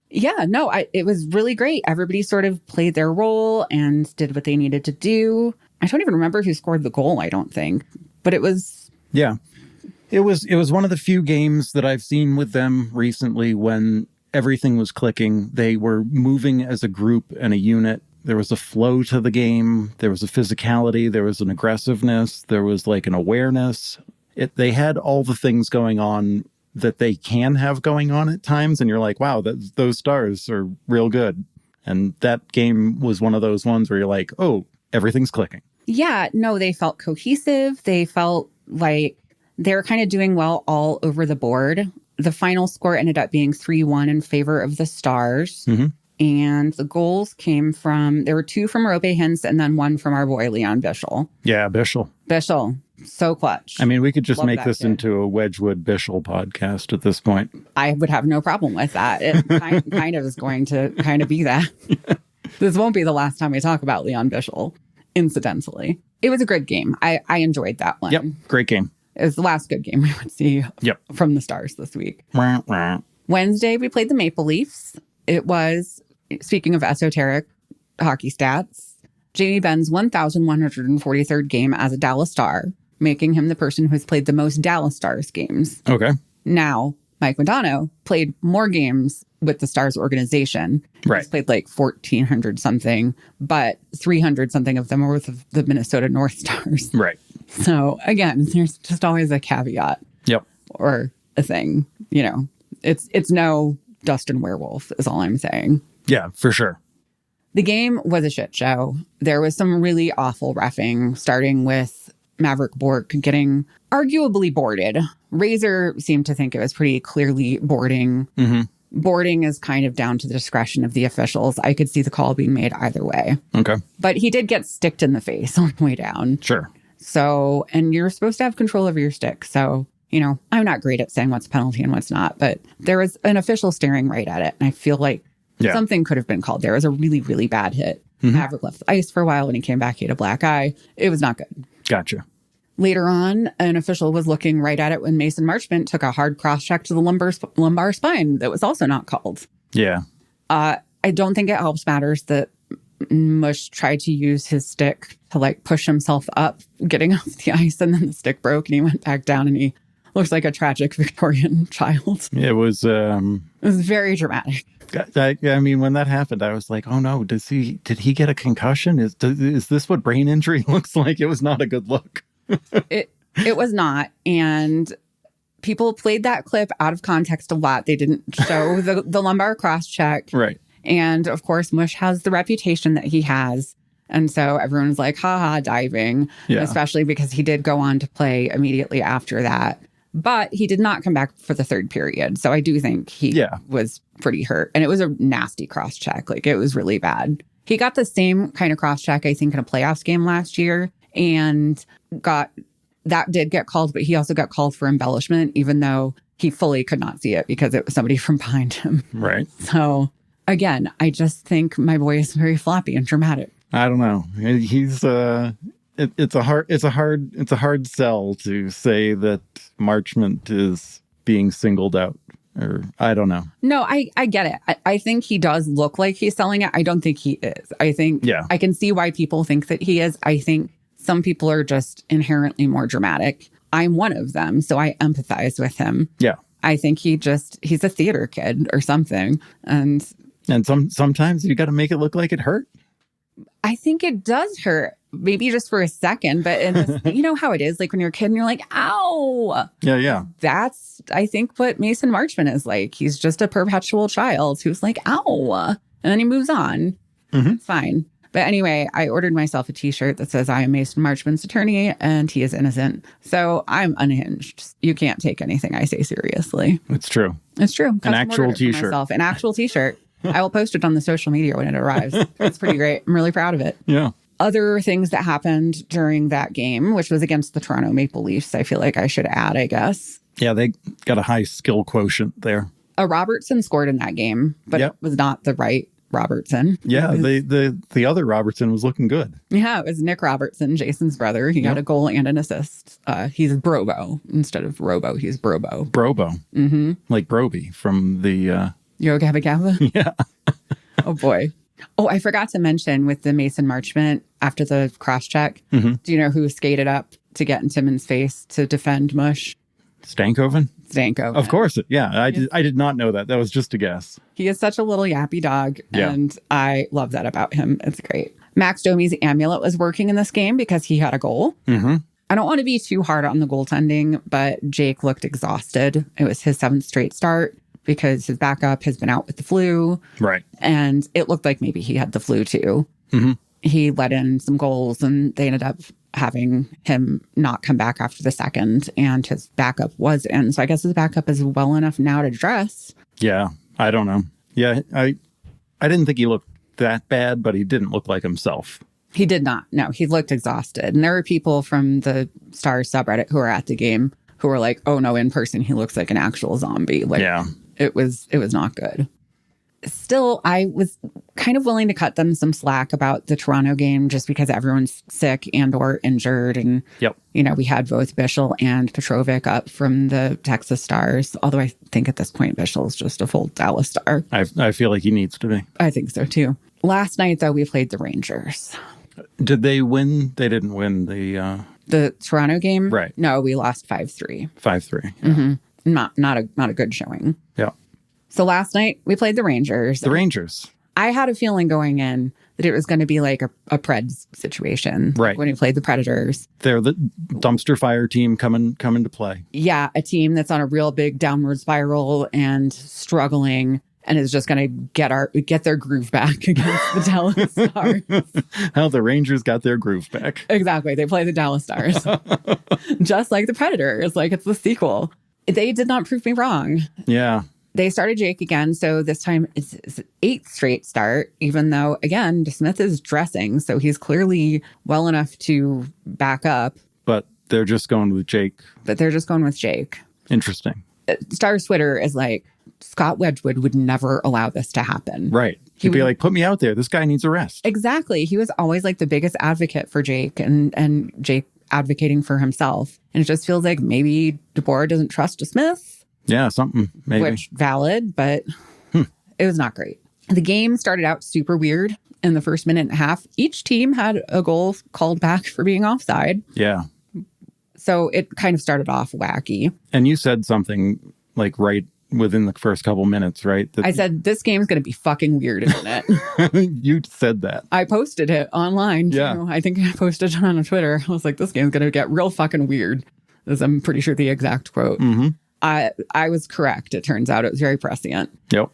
Yeah, no, it was really great. Everybody sort of played their role and did what they needed to do. I don't even remember who scored the goal, I don't think. But it was... Yeah. It was one of the few games that I've seen with them recently when everything was clicking. They were moving as a group and a unit. There was a flow to the game. There was a physicality. There was an aggressiveness. There was like an awareness. They had all the things going on that they can have going on at times. And you're like, wow, those stars are real good. And that game was one of those ones where you're like, oh, everything's clicking. Yeah, no, they felt cohesive. They felt like they were kind of doing well all over the board. The final score ended up being 3-1 in favor of the Stars. Mm-hmm. And the goals came from, there were 2 from Robe Hintz and then 1 from our boy, Leon Bischel. Yeah, Bischel. Bischel, so clutch. I mean, we could just Love make that this kid. into a Wedgewood Bischel podcast at this point. I would have no problem with that. It kind of is going to kind of be that. This won't be the last time we talk about Leon Bischel, incidentally. It was a good game. I enjoyed that one. Yep, great game. It was the last good game we would see from the Stars this week. Wednesday, we played the Maple Leafs. It was, speaking of esoteric hockey stats, Jamie Benn's 1,143rd game as a Dallas Star, making him the person who has played the most Dallas Stars games. Okay. Now, Mike Modano played more games with the Stars organization. Right. He's played like 1,400 something, but 300 something of them are with the Minnesota North Stars. Right. So again, there's just always a caveat. Yep. Or a thing, you know. It's no Dustin Werewolf is all I'm saying. Yeah, for sure. The game was a shit show. There was some really awful reffing, starting with Maverick Bork getting arguably boarded. Razor seemed to think it was pretty clearly boarding. Mm-hmm. Boarding is kind of down to the discretion of the officials. I could see the call being made either way. Okay. But he did get sticked in the face on the way down. Sure. So, and you're supposed to have control over your stick. So, you know, I'm not great at saying what's a penalty and what's not, but there was an official staring right at it. And I feel like something could have been called. There was a really, really bad hit. Mm-hmm. Maverick left the ice for a while. When he came back, he had a black eye. It was not good. Gotcha. Later on, an official was looking right at it when Mason Marchment took a hard cross check to the lumbar spine that was also not called. Yeah. I don't think it helps matters that Mush tried to use his stick to like push himself up, getting off the ice, and then the stick broke and he went back down and he looks like a tragic Victorian child. It was very dramatic. I mean, when that happened, I was like, oh no, did he get a concussion? Is this what brain injury looks like? It was not a good look. It was not. And people played that clip out of context a lot. They didn't show the lumbar cross check. Right. And of course, Mush has the reputation that he has. And so everyone's like, haha, diving, especially because he did go on to play immediately after that. But he did not come back for the third period. So I do think he was pretty hurt. And it was a nasty cross check. Like, it was really bad. He got the same kind of cross check, I think, in a playoffs game last year. And that did get called, but he also got called for embellishment, even though he fully could not see it because it was somebody from behind him. Right. So again, I just think my boy is very floppy and dramatic. I don't know. He's it's a hard sell to say that Marchment is being singled out, or I don't know. No, I get it. I think he does look like he's selling it. I don't think he is. I think I can see why people think that he is. I think Some people are just inherently more dramatic. I'm one of them, so I empathize with him. Yeah. I think he's a theater kid or something. And sometimes you got to make it look like it hurt. I think it does hurt, maybe just for a second. But you know how it is, like when you're a kid and you're like, ow. Yeah. That's, I think, what Mason Marchman is like. He's just a perpetual child who's like, ow. And then he moves on. It's fine. But anyway, I ordered myself a t-shirt that says I am Mason Marchman's attorney and he is innocent. So I'm unhinged. You can't take anything I say seriously. It's true. It's true. An actual t-shirt. An actual t-shirt. I will post it on the social media when it arrives. It's pretty great. I'm really proud of it. Yeah. Other things that happened during that game, which was against the Toronto Maple Leafs, I feel like I should add, I guess. Yeah, they got a high skill quotient there. A Robertson scored in that game, but it was not the right Robertson. Yeah, the other Robertson was looking good. Yeah, it was Nick Robertson, Jason's brother. He got a goal and an assist. He's Brobo instead of Robo. He's Brobo. Brobo. Mm-hmm. Like Broby from the... Yoga Gabba Gabba? Yeah. Oh, boy. Oh, I forgot to mention with the Mason Marchment after the cross-check, do you know who skated up to get in Timmins' face to defend Mush? Stankoven? Stankoven. Of course. Yeah, I did not know that. That was just a guess. He is such a little yappy dog, and I love that about him. It's great. Max Domi's amulet was working in this game because he had a goal. Mm-hmm. I don't want to be too hard on the goaltending, but Jake looked exhausted. It was his 7th straight start because his backup has been out with the flu. Right. And it looked like maybe he had the flu too. Mm-hmm. He let in some goals and they ended up having him not come back after the second, and his backup was in. So I guess his backup is well enough now to dress. Yeah, I don't know. Yeah, I didn't think he looked that bad, but he didn't look like himself. He did not. No, he looked exhausted. And there were people from the Stars subreddit who were at the game who were like, oh no, in person, he looks like an actual zombie. Like, yeah. It was not good. Still, I was kind of willing to cut them some slack about the Toronto game just because everyone's sick and or injured. And, you know, we had both Bichel and Petrovic up from the Texas Stars. Although I think at this point, Bichel's just a full Dallas Star. I feel like he needs to be. I think so, too. Last night, though, we played the Rangers. Did they win? They didn't win the Toronto game? Right. No, we lost 5-3. 5-3. Yeah. Mm-hmm. Not a good showing. Yeah. So last night we played the Rangers. The Rangers. I had a feeling going in that it was going to be like a Preds situation. Right. Like when we played the Predators. They're the dumpster fire team coming to play. Yeah. A team that's on a real big downward spiral and struggling and is just going to get their groove back against the Dallas Stars. How the Rangers got their groove back. Exactly. They play the Dallas Stars. Just like the Predators. Like it's the sequel. They did not prove me wrong. Yeah. They started Jake again, so this time it's 8th straight start, even though, again, Smith is dressing, so he's clearly well enough to back up. But they're just going with Jake. Interesting. Stars Twitter is like, Scott Wedgewood would never allow this to happen. Right. He'd be like, put me out there. This guy needs a rest. Exactly. He was always like the biggest advocate for Jake and Jake advocating for himself. And it just feels like maybe DeBoer doesn't trust Smith. Yeah, something, maybe. Which, valid, but it was not great. The game started out super weird in the first minute and a half. Each team had a goal called back for being offside. Yeah. So it kind of started off wacky. And you said something like right within the first couple minutes, right? I said, this game's going to be fucking weird, isn't it? You said that. I posted it online. Yeah. Too. I think I posted it on Twitter. I was like, this game's going to get real fucking weird. That's, I'm pretty sure, the exact quote. Mm-hmm. I was correct. It turns out it was very prescient. Yep.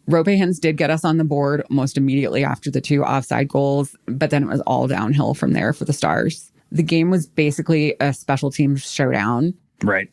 Ropehans did get us on the board almost immediately after the 2 offside goals, but then it was all downhill from there for the Stars. The game was basically a special teams showdown. Right.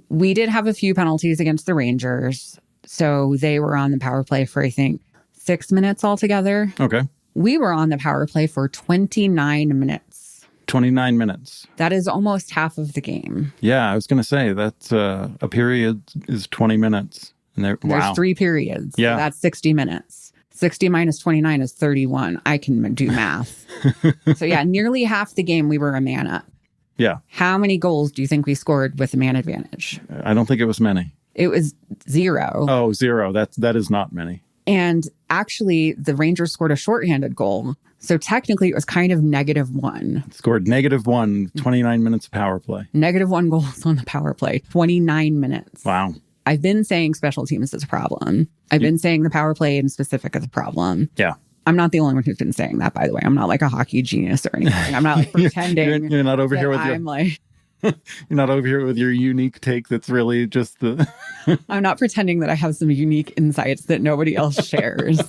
We did have a few penalties against the Rangers, so they were on the power play for, I think, 6 minutes altogether. Okay. We were on the power play for 29 minutes. 29 minutes. That is almost half of the game. Yeah, I was going to say that's a period is 20 minutes. And there's 3 periods. Yeah. So that's 60 minutes. 60 minus 29 is 31. I can do math. So yeah, nearly half the game we were a man up. Yeah. How many goals do you think we scored with the man advantage? I don't think it was many. It was 0. Oh, 0. That is not many. And actually, the Rangers scored a shorthanded goal. So technically, it was kind of -1. Scored -1, 29 minutes of power play. -1 goals on the power play, 29 minutes. Wow. I've been saying special teams is a problem. I've been saying the power play in specific is a problem. Yeah. I'm not the only one who's been saying that, by the way. I'm not like a hockey genius or anything. I'm not like pretending. You're not over here with I'm like... You're not over here with your unique take that's really just the... I'm not pretending that I have some unique insights that nobody else shares.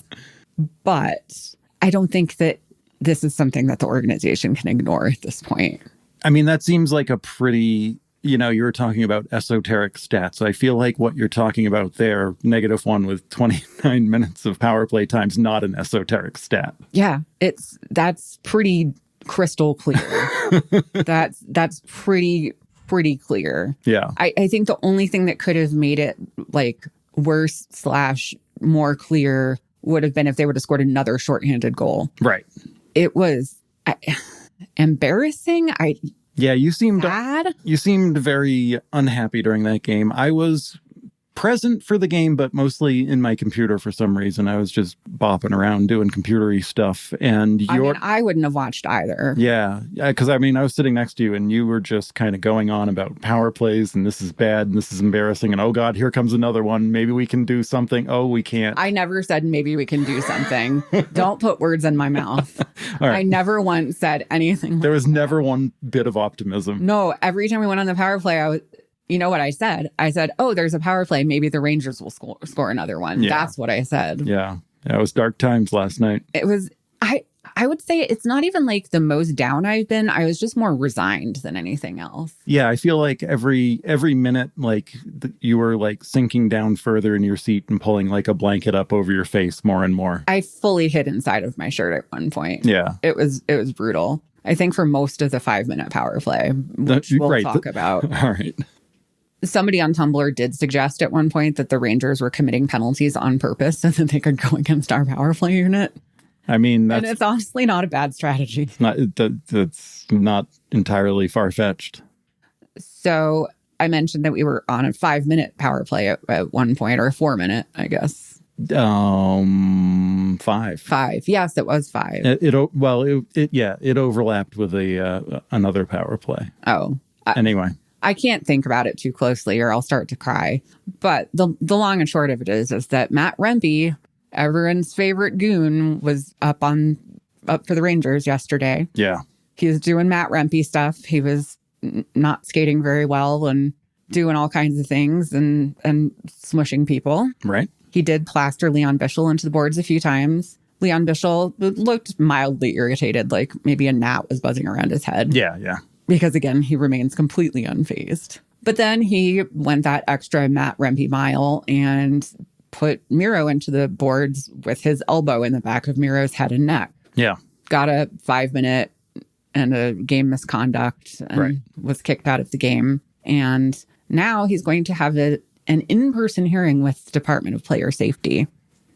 But I don't think that this is something that the organization can ignore at this point. I mean, that seems like a pretty, you were talking about esoteric stats. I feel like what you're talking about there, -1 with 29 minutes of power play time's not an esoteric stat. Yeah, that's pretty crystal clear. that's pretty clear. Yeah. I think the only thing that could have made it like worse / more clear would have been if they would have scored another shorthanded goal. Right. It was embarrassing. Yeah, you seemed very unhappy during that game. I was present for the game, but mostly in my computer for some reason. I was just bopping around doing computer-y stuff. And I wouldn't have watched either. Yeah, because I was sitting next to you and you were just kind of going on about power plays and this is bad and this is embarrassing and oh God, here comes another one. Maybe we can do something. Oh, we can't. I never said maybe we can do something. Don't put words in my mouth. Right. I never once said anything. There was never one bit of optimism. No, every time we went on the power play, you know what I said? I said, oh, there's a power play. Maybe the Rangers will score another one. Yeah. That's what I said. Yeah. It was dark times last night. It was, I would say it's not even like the most down I've been. I was just more resigned than anything else. Yeah. I feel like every minute, like you were like sinking down further in your seat and pulling like a blanket up over your face more and more. I fully hid inside of my shirt at one point. Yeah. It was brutal. I think for most of the 5-minute power play, which we'll talk about. All right. Somebody on Tumblr did suggest at one point that the Rangers were committing penalties on purpose so that they could go against our power play unit. I mean, and it's honestly not a bad strategy. It's not entirely far-fetched. So I mentioned that we were on a 5-minute power play at one point, or a 4-minute, I guess. 5. 5. Yes, it was 5. It overlapped with another power play. Oh. Anyway. I can't think about it too closely or I'll start to cry. But the long and short of it is that Matt Rempe, everyone's favorite goon, was up for the Rangers yesterday. Yeah. He was doing Matt Rempe stuff. He was not skating very well and doing all kinds of things and smushing people. Right. He did plaster Leon Bischel into the boards a few times. Leon Bischel looked mildly irritated, like maybe a gnat was buzzing around his head. Yeah, yeah. Because, again, he remains completely unfazed. But then he went that extra Matt Rempe mile and put Miro into the boards with his elbow in the back of Miro's head and neck. Yeah. Got a 5-minute and a game misconduct and was kicked out of the game. And now he's going to have an in-person hearing with the Department of Player Safety,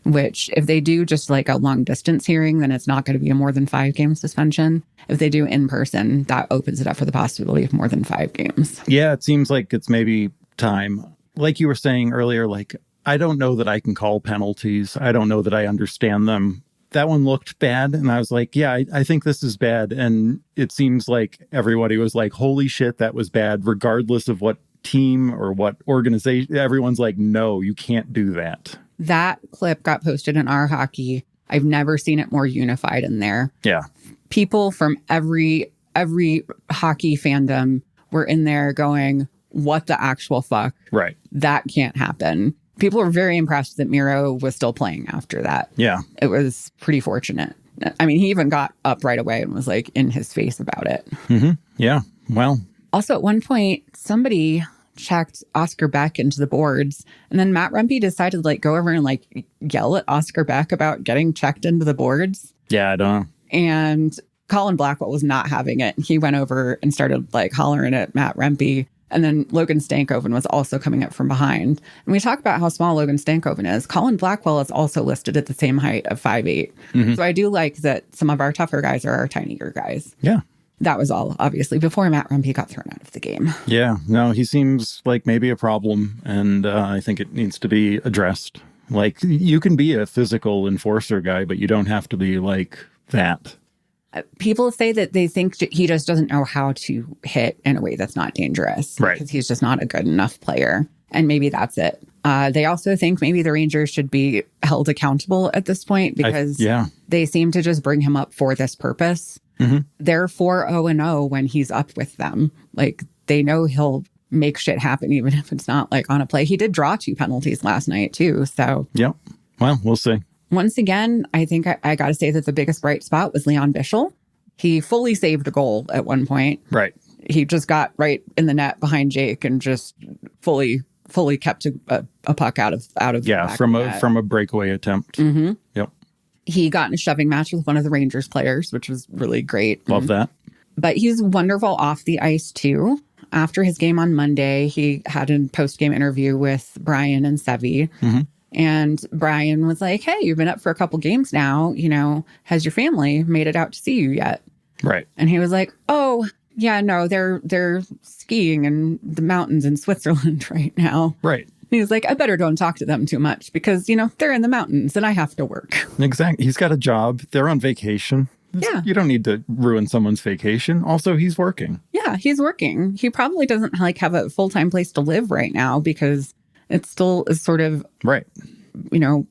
which if they do just like a long distance hearing, then it's not going to be a more than 5-game suspension. If they do in person, that opens it up for the possibility of more than 5 games. Yeah, it seems like it's maybe time. Like you were saying earlier, like, I don't know that I can call penalties. I don't know that I understand them. That one looked bad. And I was like, yeah, I think this is bad. And it seems like everybody was like, holy shit, that was bad, regardless of what team or what organization. Everyone's like, no, you can't do that. That clip got posted in Our Hockey. I've never seen it more unified in there. Yeah. People from every hockey fandom were in there going, what the actual fuck? Right. That can't happen. People were very impressed that Miro was still playing after that. Yeah. It was pretty fortunate. I mean, he even got up right away and was like in his face about it. Mm-hmm. Yeah. Well. Also, at one point, somebody checked Oscar Beck into the boards, and then Matt Rempe decided to like go over and like yell at Oscar Beck about getting checked into the boards. Yeah, I don't know. And Colin Blackwell was not having it. He went over and started like hollering at Matt Rempe. And then Logan Stankoven was also coming up from behind. And we talk about how small Logan Stankoven is. Colin Blackwell is also listed at the same height of 5'8". Mm-hmm. So I do like that some of our tougher guys are our tinier guys. Yeah. That was all, obviously, before Matt Rempe got thrown out of the game. Yeah. No, he seems like maybe a problem. And I think it needs to be addressed. Like, you can be a physical enforcer guy, but you don't have to be like that. People say that they think he just doesn't know how to hit in a way that's not dangerous. Right. Because he's just not a good enough player. And maybe that's it. They also think maybe the Rangers should be held accountable at this point because they seem to just bring him up for this purpose. Mm-hmm. They're 4-0-0 when he's up with them. Like, they know he'll make shit happen, even if it's not like on a play. He did draw 2 penalties last night, too. So, yep. Well, we'll see. Once again, I think I got to say that the biggest bright spot was Leon Bichel. He fully saved a goal at one point. Right. He just got right in the net behind Jake and just fully kept a puck out of from a breakaway attempt. Mm-hmm. Yep. He got in a shoving match with one of the Rangers players, which was really great. Love that. But he's wonderful off the ice too. After his game on Monday, he had a post-game interview with Brian and Sevy. Mm-hmm. And Brian was like, hey, you've been up for a couple games now. You know, has your family made it out to see you yet? Right. And he was like, oh, yeah, no, they're skiing in the mountains in Switzerland right now. Right. And he was like, I better don't talk to them too much because, you know, they're in the mountains and I have to work. Exactly. He's got a job. They're on vacation. Yeah. You don't need to ruin someone's vacation. Also, he's working. Yeah, he's working. He probably doesn't like have a full-time place to live right now because it still is sort of, right. You know,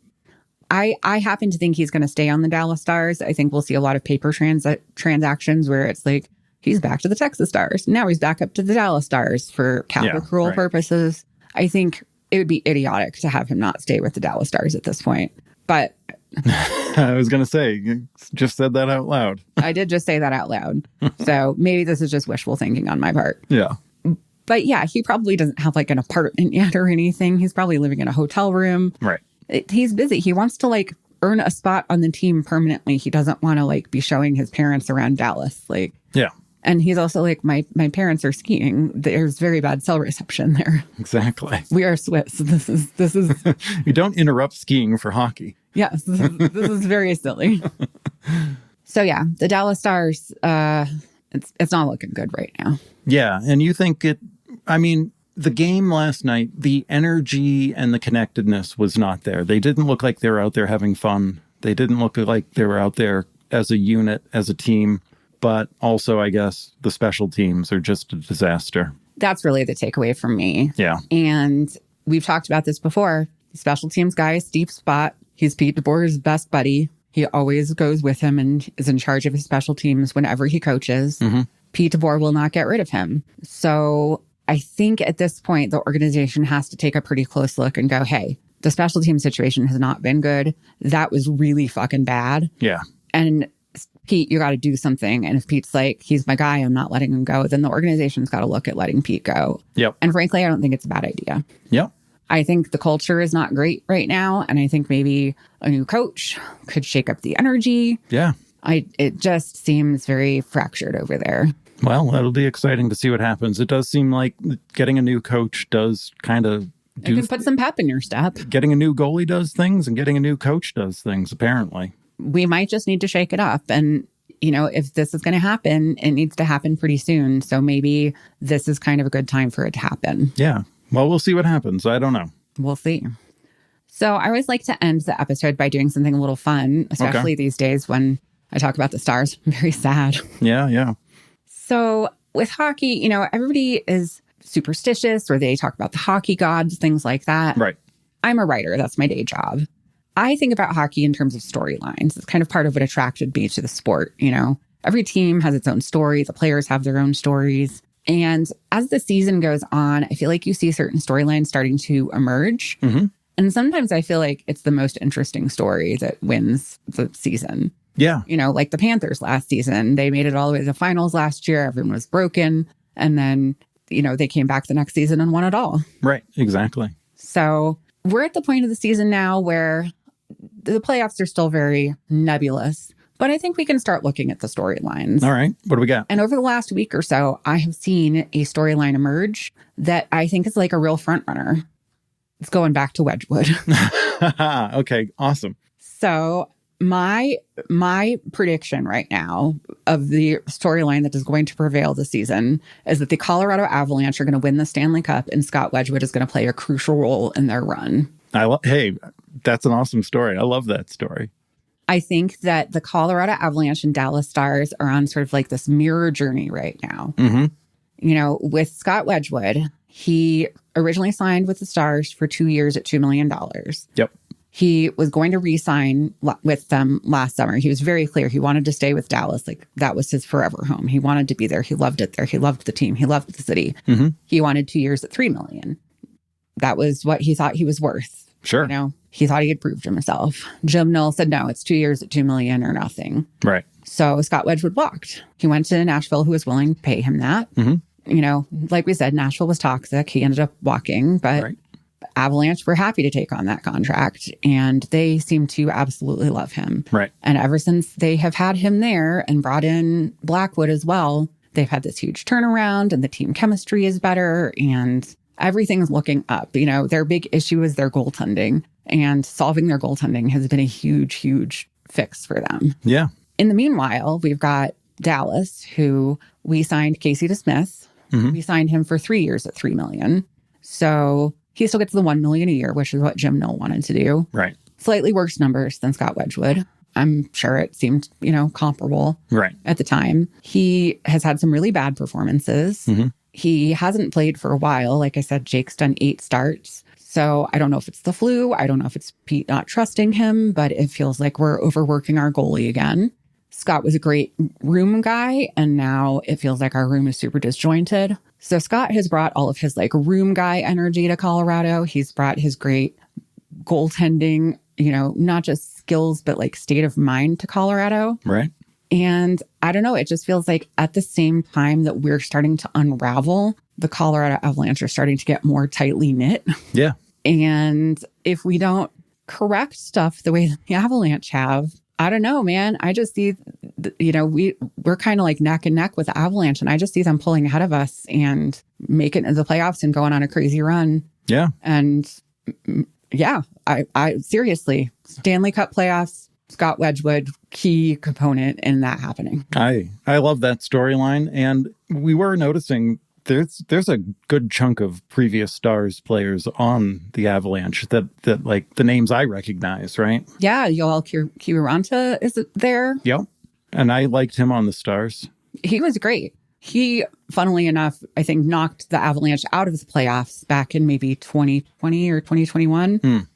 I happen to think he's going to stay on the Dallas Stars. I think we'll see a lot of paper transactions where it's like, he's back to the Texas Stars. Now he's back up to the Dallas Stars for cap accrual purposes. I think it would be idiotic to have him not stay with the Dallas Stars at this point. But I was going to say, you just said that out loud. I did just say that out loud. So maybe this is just wishful thinking on my part. Yeah. But yeah, he probably doesn't have like an apartment yet or anything. He's probably living in a hotel room. Right. He's busy. He wants to like earn a spot on the team permanently. He doesn't want to like be showing his parents around Dallas. Like, yeah. And he's also like, my parents are skiing. There's very bad cell reception there. Exactly. We are Swiss. This is. You don't interrupt skiing for hockey. Yes. This is very silly. So yeah, the Dallas Stars, it's not looking good right now. Yeah. And you think the game last night, the energy and the connectedness was not there. They didn't look like they were out there having fun. They didn't look like they were out there as a unit, as a team. But also, I guess, the special teams are just a disaster. That's really the takeaway from me. Yeah. And we've talked about this before. The special teams guy, Steve Spott, he's Pete DeBoer's best buddy. He always goes with him and is in charge of his special teams whenever he coaches. Mm-hmm. Pete DeBoer will not get rid of him. So I think at this point, the organization has to take a pretty close look and go, hey, the special team situation has not been good. That was really fucking bad. Yeah. And Pete, you got to do something. And if Pete's like, he's my guy, I'm not letting him go, then the organization's got to look at letting Pete go. Yep. And frankly, I don't think it's a bad idea. Yep. I think the culture is not great right now. And I think maybe a new coach could shake up the energy. Yeah. It just seems very fractured over there. Well, that'll be exciting to see what happens. It does seem like getting a new coach does kind of You can put some pep in your step. Getting a new goalie does things and getting a new coach does things, apparently. We might just need to shake it up. And, you know, if this is going to happen, it needs to happen pretty soon. So maybe this is kind of a good time for it to happen. Yeah. Well, we'll see what happens. I don't know. We'll see. So I always like to end the episode by doing something a little fun, especially these days when I talk about the Stars. I'm very sad. Yeah, yeah. So with hockey, you know, everybody is superstitious or they talk about the hockey gods, things like that. Right. I'm a writer. That's my day job. I think about hockey in terms of storylines. It's kind of part of what attracted me to the sport. You know, every team has its own story. The players have their own stories. And as the season goes on, I feel like you see certain storylines starting to emerge. Mm-hmm. And sometimes I feel like it's the most interesting story that wins the season. Yeah. You know, like the Panthers last season, they made it all the way to the finals last year. Everyone was broken. And then, you know, they came back the next season and won it all. Right. Exactly. So we're at the point of the season now where the playoffs are still very nebulous, but I think we can start looking at the storylines. All right. What do we got? And over the last week or so, I have seen a storyline emerge that I think is like a real front runner. It's going back to Wedgewood. Okay. Awesome. So my prediction right now of the storyline that is going to prevail this season is that the Colorado Avalanche are going to win the Stanley Cup and Scott Wedgewood is going to play a crucial role in their run. Hey, That's an awesome story. I love that story. I think that the Colorado Avalanche and Dallas Stars are on sort of like this mirror journey right now. Mm-hmm. You know, with Scott Wedgewood, he originally signed with the Stars for 2 years at $2 million. Yep. He was going to re-sign with them last summer. He was very clear. He wanted to stay with Dallas. Like, that was his forever home. He wanted to be there. He loved it there. He loved the team. He loved the city. Mm-hmm. He wanted 2 years at $3 million. That was what he thought he was worth. Sure. You know, he thought he had proved himself. Jim Null said, no, it's 2 years at $2 million or nothing. Right. So Scott Wedgewood walked. He went to Nashville, who was willing to pay him that. Mm-hmm. You know, like we said, Nashville was toxic. He ended up walking, but Right. Avalanche were happy to take on that contract, and they seem to absolutely love him. Right. And ever since they have had him there and brought in Blackwood as well, they've had this huge turnaround, and the team chemistry is better, and everything's looking up. You know, their big issue is their goaltending, and solving their goaltending has been a huge, huge fix for them. Yeah. In the meanwhile, we've got Dallas, who we signed Casey DeSmith. Mm-hmm. We signed him for 3 years at $3 million. So he still gets the $1 million a year, which is what Jim Null wanted to do. Right. Slightly worse numbers than Scott Wedgewood. I'm sure it seemed, you know, comparable Right. at the time. He has had some really bad performances. Mm-hmm. He hasn't played for a while. Like I said, Jake's done 8 starts. So I don't know if it's the flu. I don't know if it's Pete not trusting him, but it feels like we're overworking our goalie again. Scott was a great room guy, and now it feels like our room is super disjointed. So Scott has brought all of his like room guy energy to Colorado. He's brought his great goaltending, you know, not just skills, but like state of mind to Colorado. Right. And I don't know, it just feels like at the same time that we're starting to unravel, the Colorado Avalanche are starting to get more tightly knit. Yeah. And if we don't correct stuff the way that the Avalanche have, I don't know, man. I just see, you know, we're kind of like neck and neck with the Avalanche, and I just see them pulling ahead of us and making it into the playoffs and going on a crazy run. Yeah. And yeah, I seriously, Stanley Cup playoffs, Scott Wedgewood, key component in that happening. I love that storyline, and we were noticing there's a good chunk of previous Stars players on the Avalanche that like the names I recognize, right? Yeah, Yoel Kiviranta is there. Yep. And I liked him on the Stars. He was great. He, funnily enough, I think knocked the Avalanche out of the playoffs back in maybe 2020 or 2021.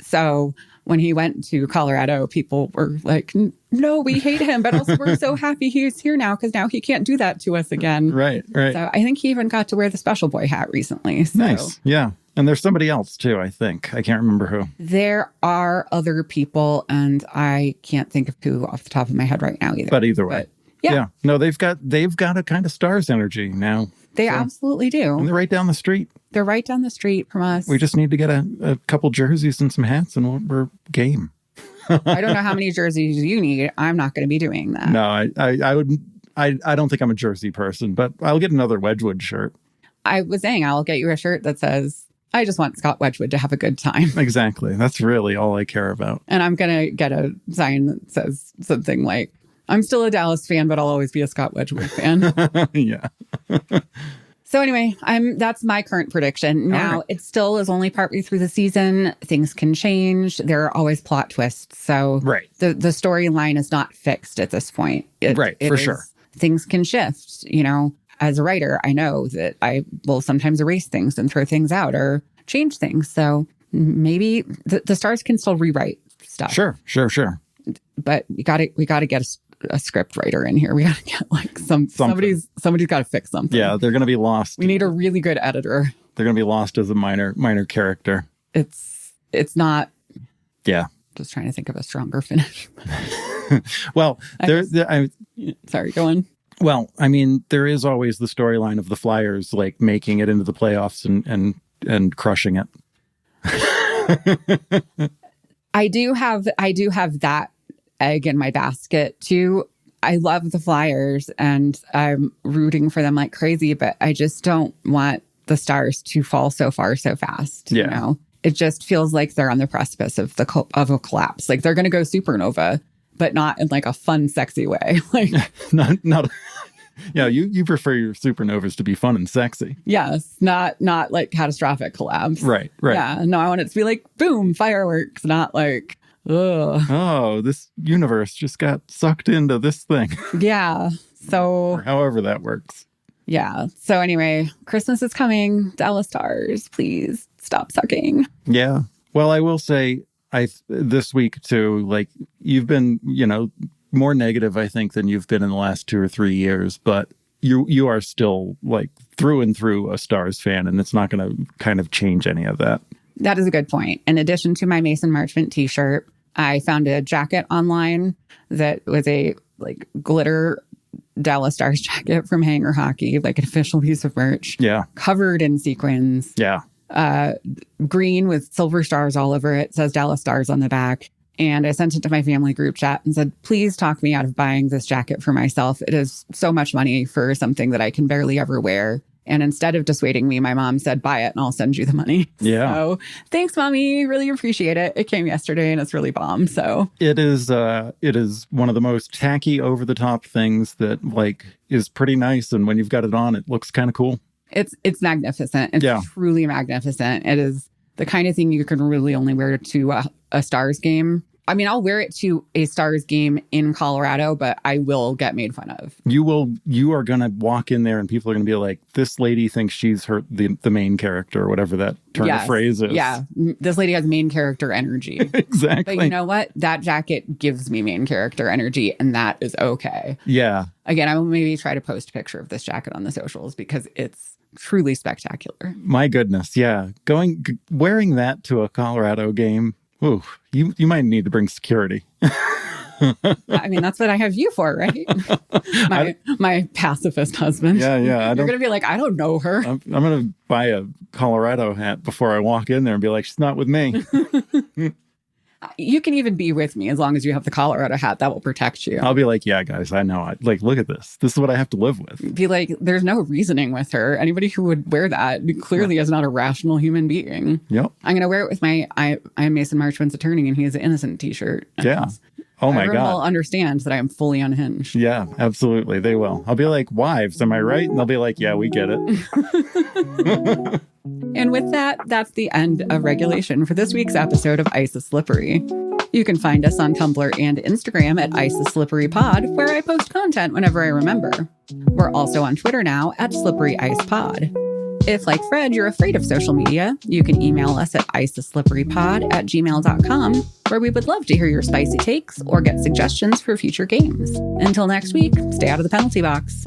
So when he went to Colorado, people were like, no, we hate him, but also we're so happy he's here now because now he can't do that to us again. Right, right. So I think he even got to wear the special boy hat recently. So. Nice. Yeah. And there's somebody else too, I think. I can't remember who. There are other people, and I can't think of who off the top of my head right now either. But either way. Yeah. No, they've got a kind of Stars energy now. They absolutely do. And they're right down the street. They're right down the street from us. We just need to get a couple jerseys and some hats, and we're game. I don't know how many jerseys you need. I'm not going to be doing that. No, I don't think I'm a jersey person, but I'll get another Wedgewood shirt. I was saying I'll get you a shirt that says, I just want Scott Wedgewood to have a good time. Exactly. That's really all I care about. And I'm going to get a sign that says something like, I'm still a Dallas fan, but I'll always be a Scott Wedgewood fan. Yeah. So anyway, that's my current prediction. Now, right. It still is only partway through the season. Things can change. There are always plot twists. So right. the storyline is not fixed at this point. Sure. Things can shift. You know, as a writer, I know that I will sometimes erase things and throw things out or change things. So maybe the Stars can still rewrite stuff. Sure. But we got to get a script writer in here. We got to get like somebody's got to fix something. Yeah, they're going to be lost. We need a really good editor. They're going to be lost as a minor character. It's not. Yeah. Just trying to think of a stronger finish. Well, sorry, go on. Well, I mean, there is always the storyline of the Flyers like making it into the playoffs and crushing it. I do have that egg in my basket too. I love the Flyers and I'm rooting for them like crazy, but I just don't want the Stars to fall so far so fast. Yeah. You know, it just feels like they're on the precipice of of a collapse. Like they're going to go supernova, but not in like a fun, sexy way. Like not Yeah, you prefer your supernovas to be fun and sexy. Yes, not like catastrophic collapse. Right. Yeah, no, I want it to be like, boom, fireworks, not like, ugh. Oh, this universe just got sucked into this thing. Yeah, so... Or however that works. Yeah, so anyway, Christmas is coming. Dallas Stars, please stop sucking. Yeah. Well, I will say, this week too, like, you've been, more negative, I think, than you've been in the last 2 or 3 years, but you are still like through and through a Stars fan, and it's not going to kind of change any of that. That is a good point. In addition to my Mason Marchment t-shirt, I found a jacket online that was a like glitter Dallas Stars jacket from Hanger Hockey, like an official piece of merch. Yeah. Covered in sequins. Yeah. Green with silver stars all over it. It says Dallas Stars on the back. And I sent it to my family group chat and said, please talk me out of buying this jacket for myself. It is so much money for something that I can barely ever wear. And instead of dissuading me, my mom said, buy it and I'll send you the money. Yeah. So thanks, Mommy. Really appreciate it. It came yesterday and it's really bomb. So it is one of the most tacky, over the top things that like is pretty nice. And when you've got it on, it looks kind of cool. It's magnificent. It's truly magnificent. It is the kind of thing you can really only wear to a Stars game. I mean, I'll wear it to a Stars game in Colorado, but I will get made fun of. You are going to walk in there and people are going to be like, this lady thinks she's the main character, or whatever that turn of phrase is. Yeah. This lady has main character energy. Exactly. But you know what? That jacket gives me main character energy, and that is okay. Yeah. Again, I will maybe try to post a picture of this jacket on the socials because it's truly spectacular. My goodness. Yeah. Wearing that to a Colorado game. Ooh, you might need to bring security. I mean, that's what I have you for, right? my pacifist husband. Yeah. You're going to be like, I don't know her. I'm going to buy a Colorado hat before I walk in there and be like, she's not with me. You can even be with me as long as you have the Colorado hat. That will protect you. I'll be like, yeah, guys, I know. Look at this. This is what I have to live with. Be like, there's no reasoning with her. Anybody who would wear that clearly is not a rational human being. Yep. I'm going to wear it with I'm Mason Marchment's attorney, and he has an innocent t-shirt. Yeah. Oh my Everyone God. will understand that I am fully unhinged. Yeah, absolutely. They will. I'll be like, wives, am I right? And they'll be like, yeah, we get it. And with that, that's the end of regulation for this week's episode of Ice is Slippery. You can find us on Tumblr and Instagram at Ice is Slippery Pod, where I post content whenever I remember. We're also on Twitter now at Slippery Ice Pod. If, like Fred, you're afraid of social media, you can email us at iceisslipperypod@gmail.com, where we would love to hear your spicy takes or get suggestions for future games. Until next week, stay out of the penalty box.